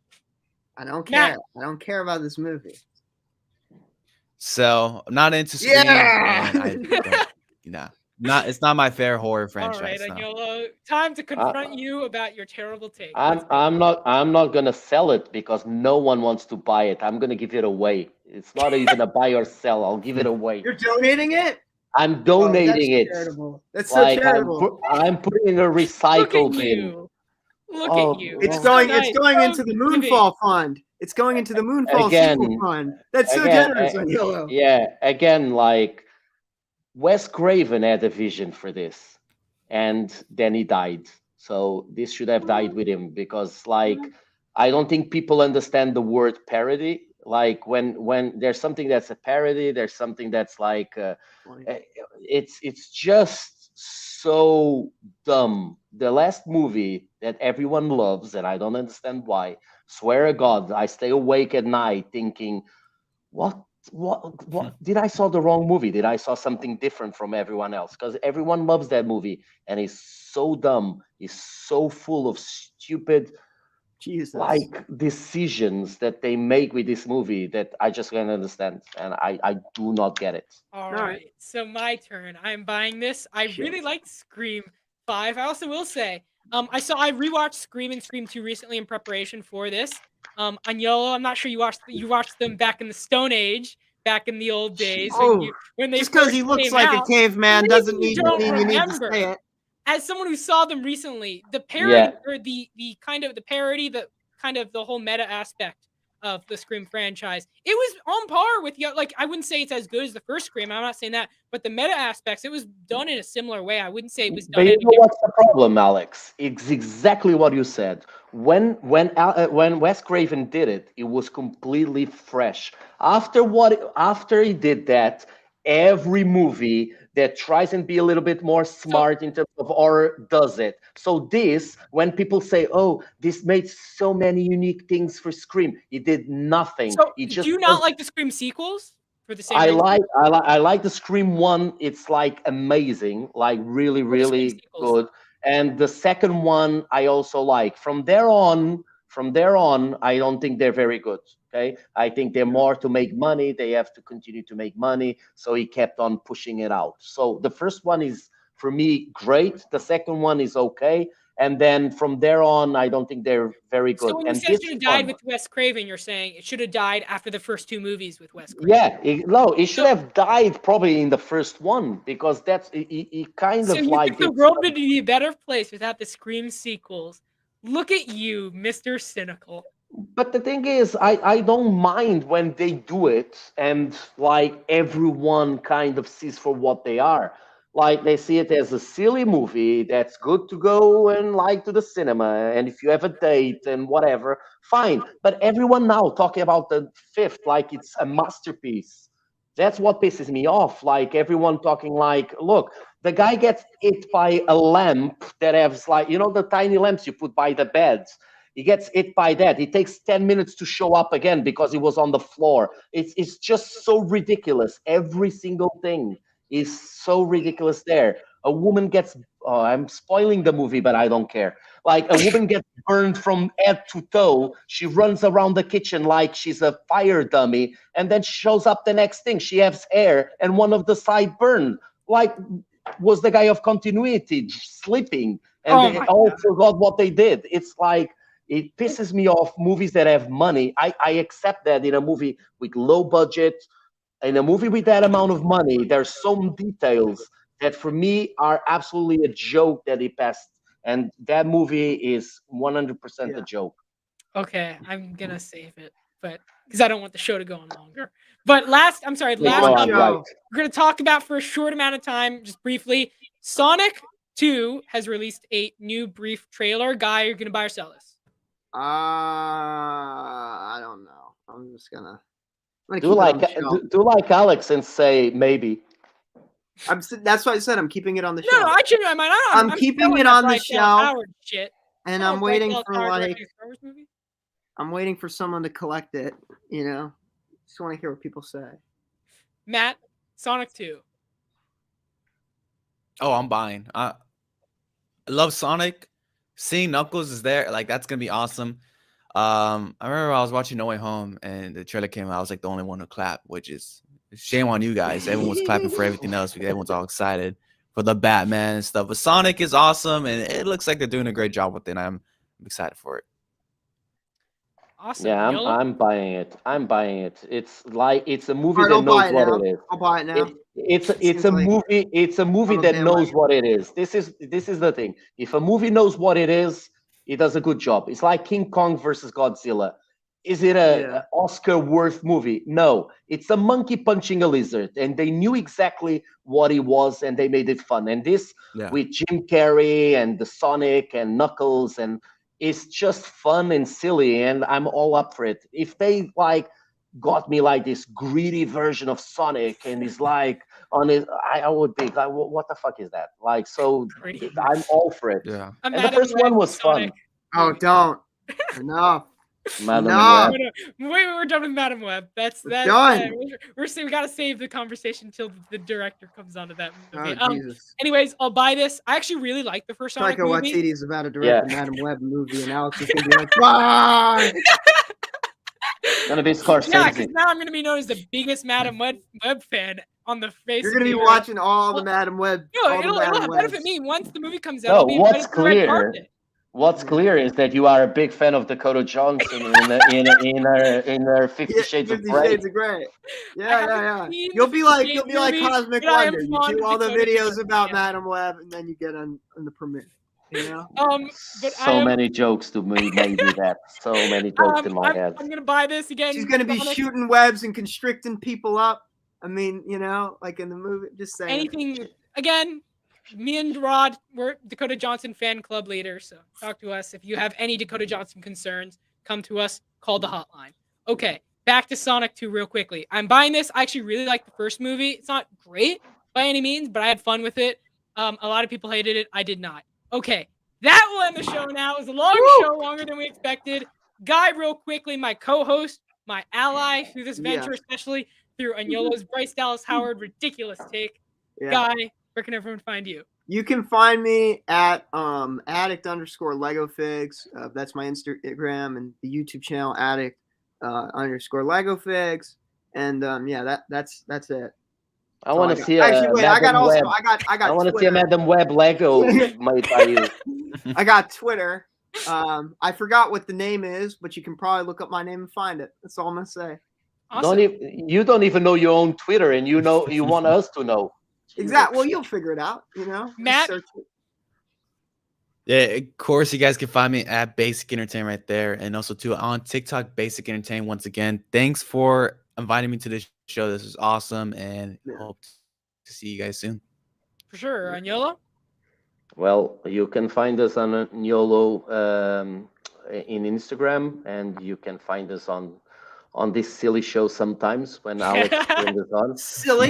I don't care. Matt. I don't care about this movie. So I'm not into Scream, Yeah! and I don't. It's not my fair horror All right, franchise. So. Agnolo, time to confront you about your terrible take. I'm not gonna sell it because no one wants to buy it. I'm gonna give it away. It's not even a buy or sell. I'll give it away. You're donating it? I'm donating that's it. Charitable. That's so Like charitable. I'm putting in a Look recycle at bin. you. Look Oh, at you. It's So going. nice, It's going so into the giving. Moonfall fund. It's going into the Moonfall sequel Again, fund. That's so again, generous on Yellow. Yeah, again, like Wes Craven had a vision for this, and then he died. So this should have died with him because, like, I don't think people understand the word parody. Like when there's something that's a parody, there's something that's like it's just so dumb. The last movie that everyone loves, and I don't understand why. Swear to God, I stay awake at night thinking, what did I saw the wrong movie? Did I saw something different from everyone else? Because everyone loves that movie, and it's so dumb. It's so full of stupid Jesus. like decisions that they make with this movie that I just can't understand, and I do not get it. All right, so my turn. I'm buying this. I really liked Scream 5. I also will say, I rewatched Scream and Scream 2 recently in preparation for this. Agnolo, I'm not sure you watched them back in the Stone Age, back in the old days when they just because he first looks came like out. a caveman Maybe doesn't you mean don't you need to remember. say it. As someone who saw them recently, the parody Yeah. or the kind of the parody, the kind of the whole meta aspect of the Scream franchise, it was on par with like I wouldn't say it's as good as the first Scream. I'm not saying that, but the meta aspects, it was done in a similar way. I wouldn't say it was done. But you any know different. what's the problem, Alex? It's exactly what you said. When Wes Craven did it, it was completely fresh. After he did that, every movie that tries and be a little bit more smart in terms of horror does it. So this, when people say, "Oh, this made so many unique things for Scream," it did nothing. So It just do you not like the Scream sequels for the same I reason? I like the Scream one. It's like amazing, like really, Or the Scream really sequels? good. And the second one I also like. From there on, I don't think they're very good. Okay, I think they're more to make money. They have to continue to make money. So he kept on pushing it out. So the first one is for me great. The second one is okay. And then from there on, I don't think they're very good. So when you And say this it should have one, died with Wes Craven, you're saying it should have died after the first two movies with Wes Craven. yeah, it should have died probably in the first one because that's it kind So of you like think the world would be a better place without the Scream sequels? Look at you, Mr. Cynical. But the thing is, I don't mind when they do it and like everyone kind of sees for what they are. Like they see it as a silly movie that's good to go and like to the cinema. And if you have a date and whatever, fine. But everyone now talking about the fifth like it's a masterpiece. That's what pisses me off. Like everyone talking like, look, the guy gets hit by a lamp that has like, you know, the tiny lamps you put by the beds. He gets hit by that. It takes 10 minutes to show up again because he was on the floor. It's just so ridiculous. Every single thing is so ridiculous there. A woman gets, oh, I'm spoiling the movie, but I don't care. Like a woman gets burned from head to toe. She runs around the kitchen like she's a fire dummy. And then shows up the next thing. She has hair and one of the side burned. Like, was the guy of continuity sleeping? And they all forgot what they did. It's like, it pisses me off movies that have money. I accept that in a movie with low budget, in a movie with that amount of money, there's some details that for me are absolutely a joke that he passed. And that movie is 100% a joke. Okay, I'm gonna save it, but because I don't want the show to go on longer. But last topic we're gonna talk about for a short amount of time, just briefly. Sonic 2 has released a new brief trailer. Guy, you're gonna buy or sell this? I don't know. I'm just gonna do like Alex and say maybe. That's why I said I'm keeping it on the shelf. No, I changed my mind. I'm keeping it on the shelf, shit. and I'm waiting for I'm waiting for someone to collect it. You know, just want to hear what people say. Matt, Sonic 2. Oh, I'm buying. love Sonic. Seeing Knuckles is there, like that's gonna be awesome. I remember I was watching No Way Home and the trailer came out. I was like the only one to clap, which is shame on you guys. Everyone was clapping for everything else because everyone's all excited for the Batman and stuff. But Sonic is awesome, and it looks like they're doing a great job with it. I'm excited for it. Awesome. Yeah, YOLO? I'm buying it. I'm buying it. It's like it's a movie Alright, that I'll buy knows it what now. it is. I'll buy it now. It's Seems a like movie. It's a movie I'm a that knows bandwagon. what it is. This is the thing. If a movie knows what it is, it does a good job. It's like King Kong versus Godzilla. Is it Yeah. a Oscar worth movie? No. It's a monkey punching a lizard, and they knew exactly what it was, and they made it fun. And this Yeah. with Jim Carrey and the Sonic and Knuckles, and it's just fun and silly, and I'm all up for it. If they like got me like this greedy version of Sonic, and it's like on it, I would be like, what the fuck is that? Like, so Greedy. I'm all for it. Yeah. A And the Madam first one Web was Sonic. fun. Oh, don't. Enough. Madam No. Web. We're done with Madam Web. That's done. We gotta save the conversation until the director comes onto that movie. Oh, Jesus. Anyways, I'll buy this. I actually really like the first Sonic Taika movie. Waititi is about to direct Yeah. the Madam Web movie, and Alex is gonna be like, "Bye." Gonna be Yeah, Scorsese. because now I'm gonna be known as the biggest Madam Web fan on the face. You're of gonna the be earth. watching all the Well, Madam Web. No, all the it'll Madam benefit Webs. me once the movie comes out. No, I'll be what's invited to the red clear? carpet. What's clear is that you are a big fan of Dakota Johnson in her 50 Yeah, Shades of 50 Grey. Shades of Grey. Yeah, haven't yeah. seen You'll the be like 50 Cosmic movie, but I am Wonder. You fond do of all the Dakota videos Johnson, about yeah. Madam Web, and then you get on the premiere. You know? But So many jokes to me, maybe that. So many jokes in my head. I'm gonna buy this again. She's gonna be Sonic. shooting webs and constricting people up. I mean, you know, like in the movie. Just saying. Anything again. Me and Rod, we're Dakota Johnson fan club leaders, so talk to us if you have any Dakota Johnson concerns. Come to us. Call the hotline. Okay, back to Sonic 2 real quickly. I'm buying this. I actually really like the first movie. It's not great by any means, but I had fun with it. A lot of people hated it. I did not. Okay, that will end the show now. It was a long show, longer than we expected. Guy, real quickly, my co-host, my ally through this venture, especially through Agnolo's Bryce Dallas Howard ridiculous take. Yeah. Guy, where can everyone find you? You can find me at addict_Lego figs. That's my Instagram, and the YouTube channel addict_Lego figs. And yeah, that's it. I want to see Actually, wait, I got want to see a Twitter. Madam Web Lego made by you. I got Twitter. I forgot what the name is, but you can probably look up my name and find it. That's all I'm gonna say. Awesome. You don't even know your own Twitter, and you want us to know. Exactly. Well, you'll figure it out. You know, Matt? Just search it. Yeah, of course, you guys can find me at Basic Entertain right there. And also, too, on TikTok, Basic Entertain. Once again, thanks for inviting me to this show. This is awesome. And hope to see you guys soon. For sure. Agnolo? Well, you can find us on YOLO in Instagram, and you can find us on this silly show sometimes when Alex brings us on. Silly.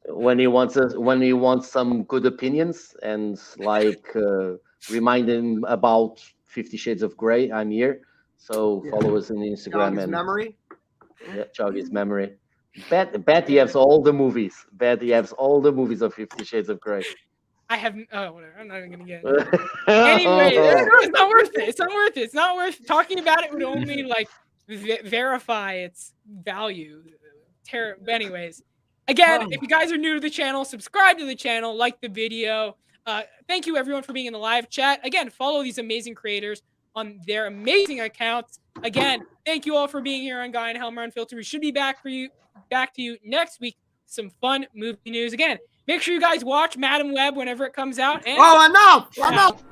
When he wants some good opinions and like remind him about 50 Shades of Grey, I'm here. So follow us on Instagram Jog his and memory. Yeah, jog his memory. Bet he has all the movies. Bet he has all the movies of 50 Shades of Grey. I haven't. Oh, whatever. I'm not even gonna get into it. Anyway, it's not worth it. It's not worth it. It's not worth talking about it. Would only like verify its value. But anyways, again, if you guys are new to the channel, subscribe to the channel, like the video. Thank you everyone for being in the live chat. Again, follow these amazing creators on their amazing accounts. Again, thank you all for being here on Guy and Helmer Unfiltered. We should be back to you next week. Some fun movie news. Again, make sure you guys watch Madam Web whenever it comes out. And enough!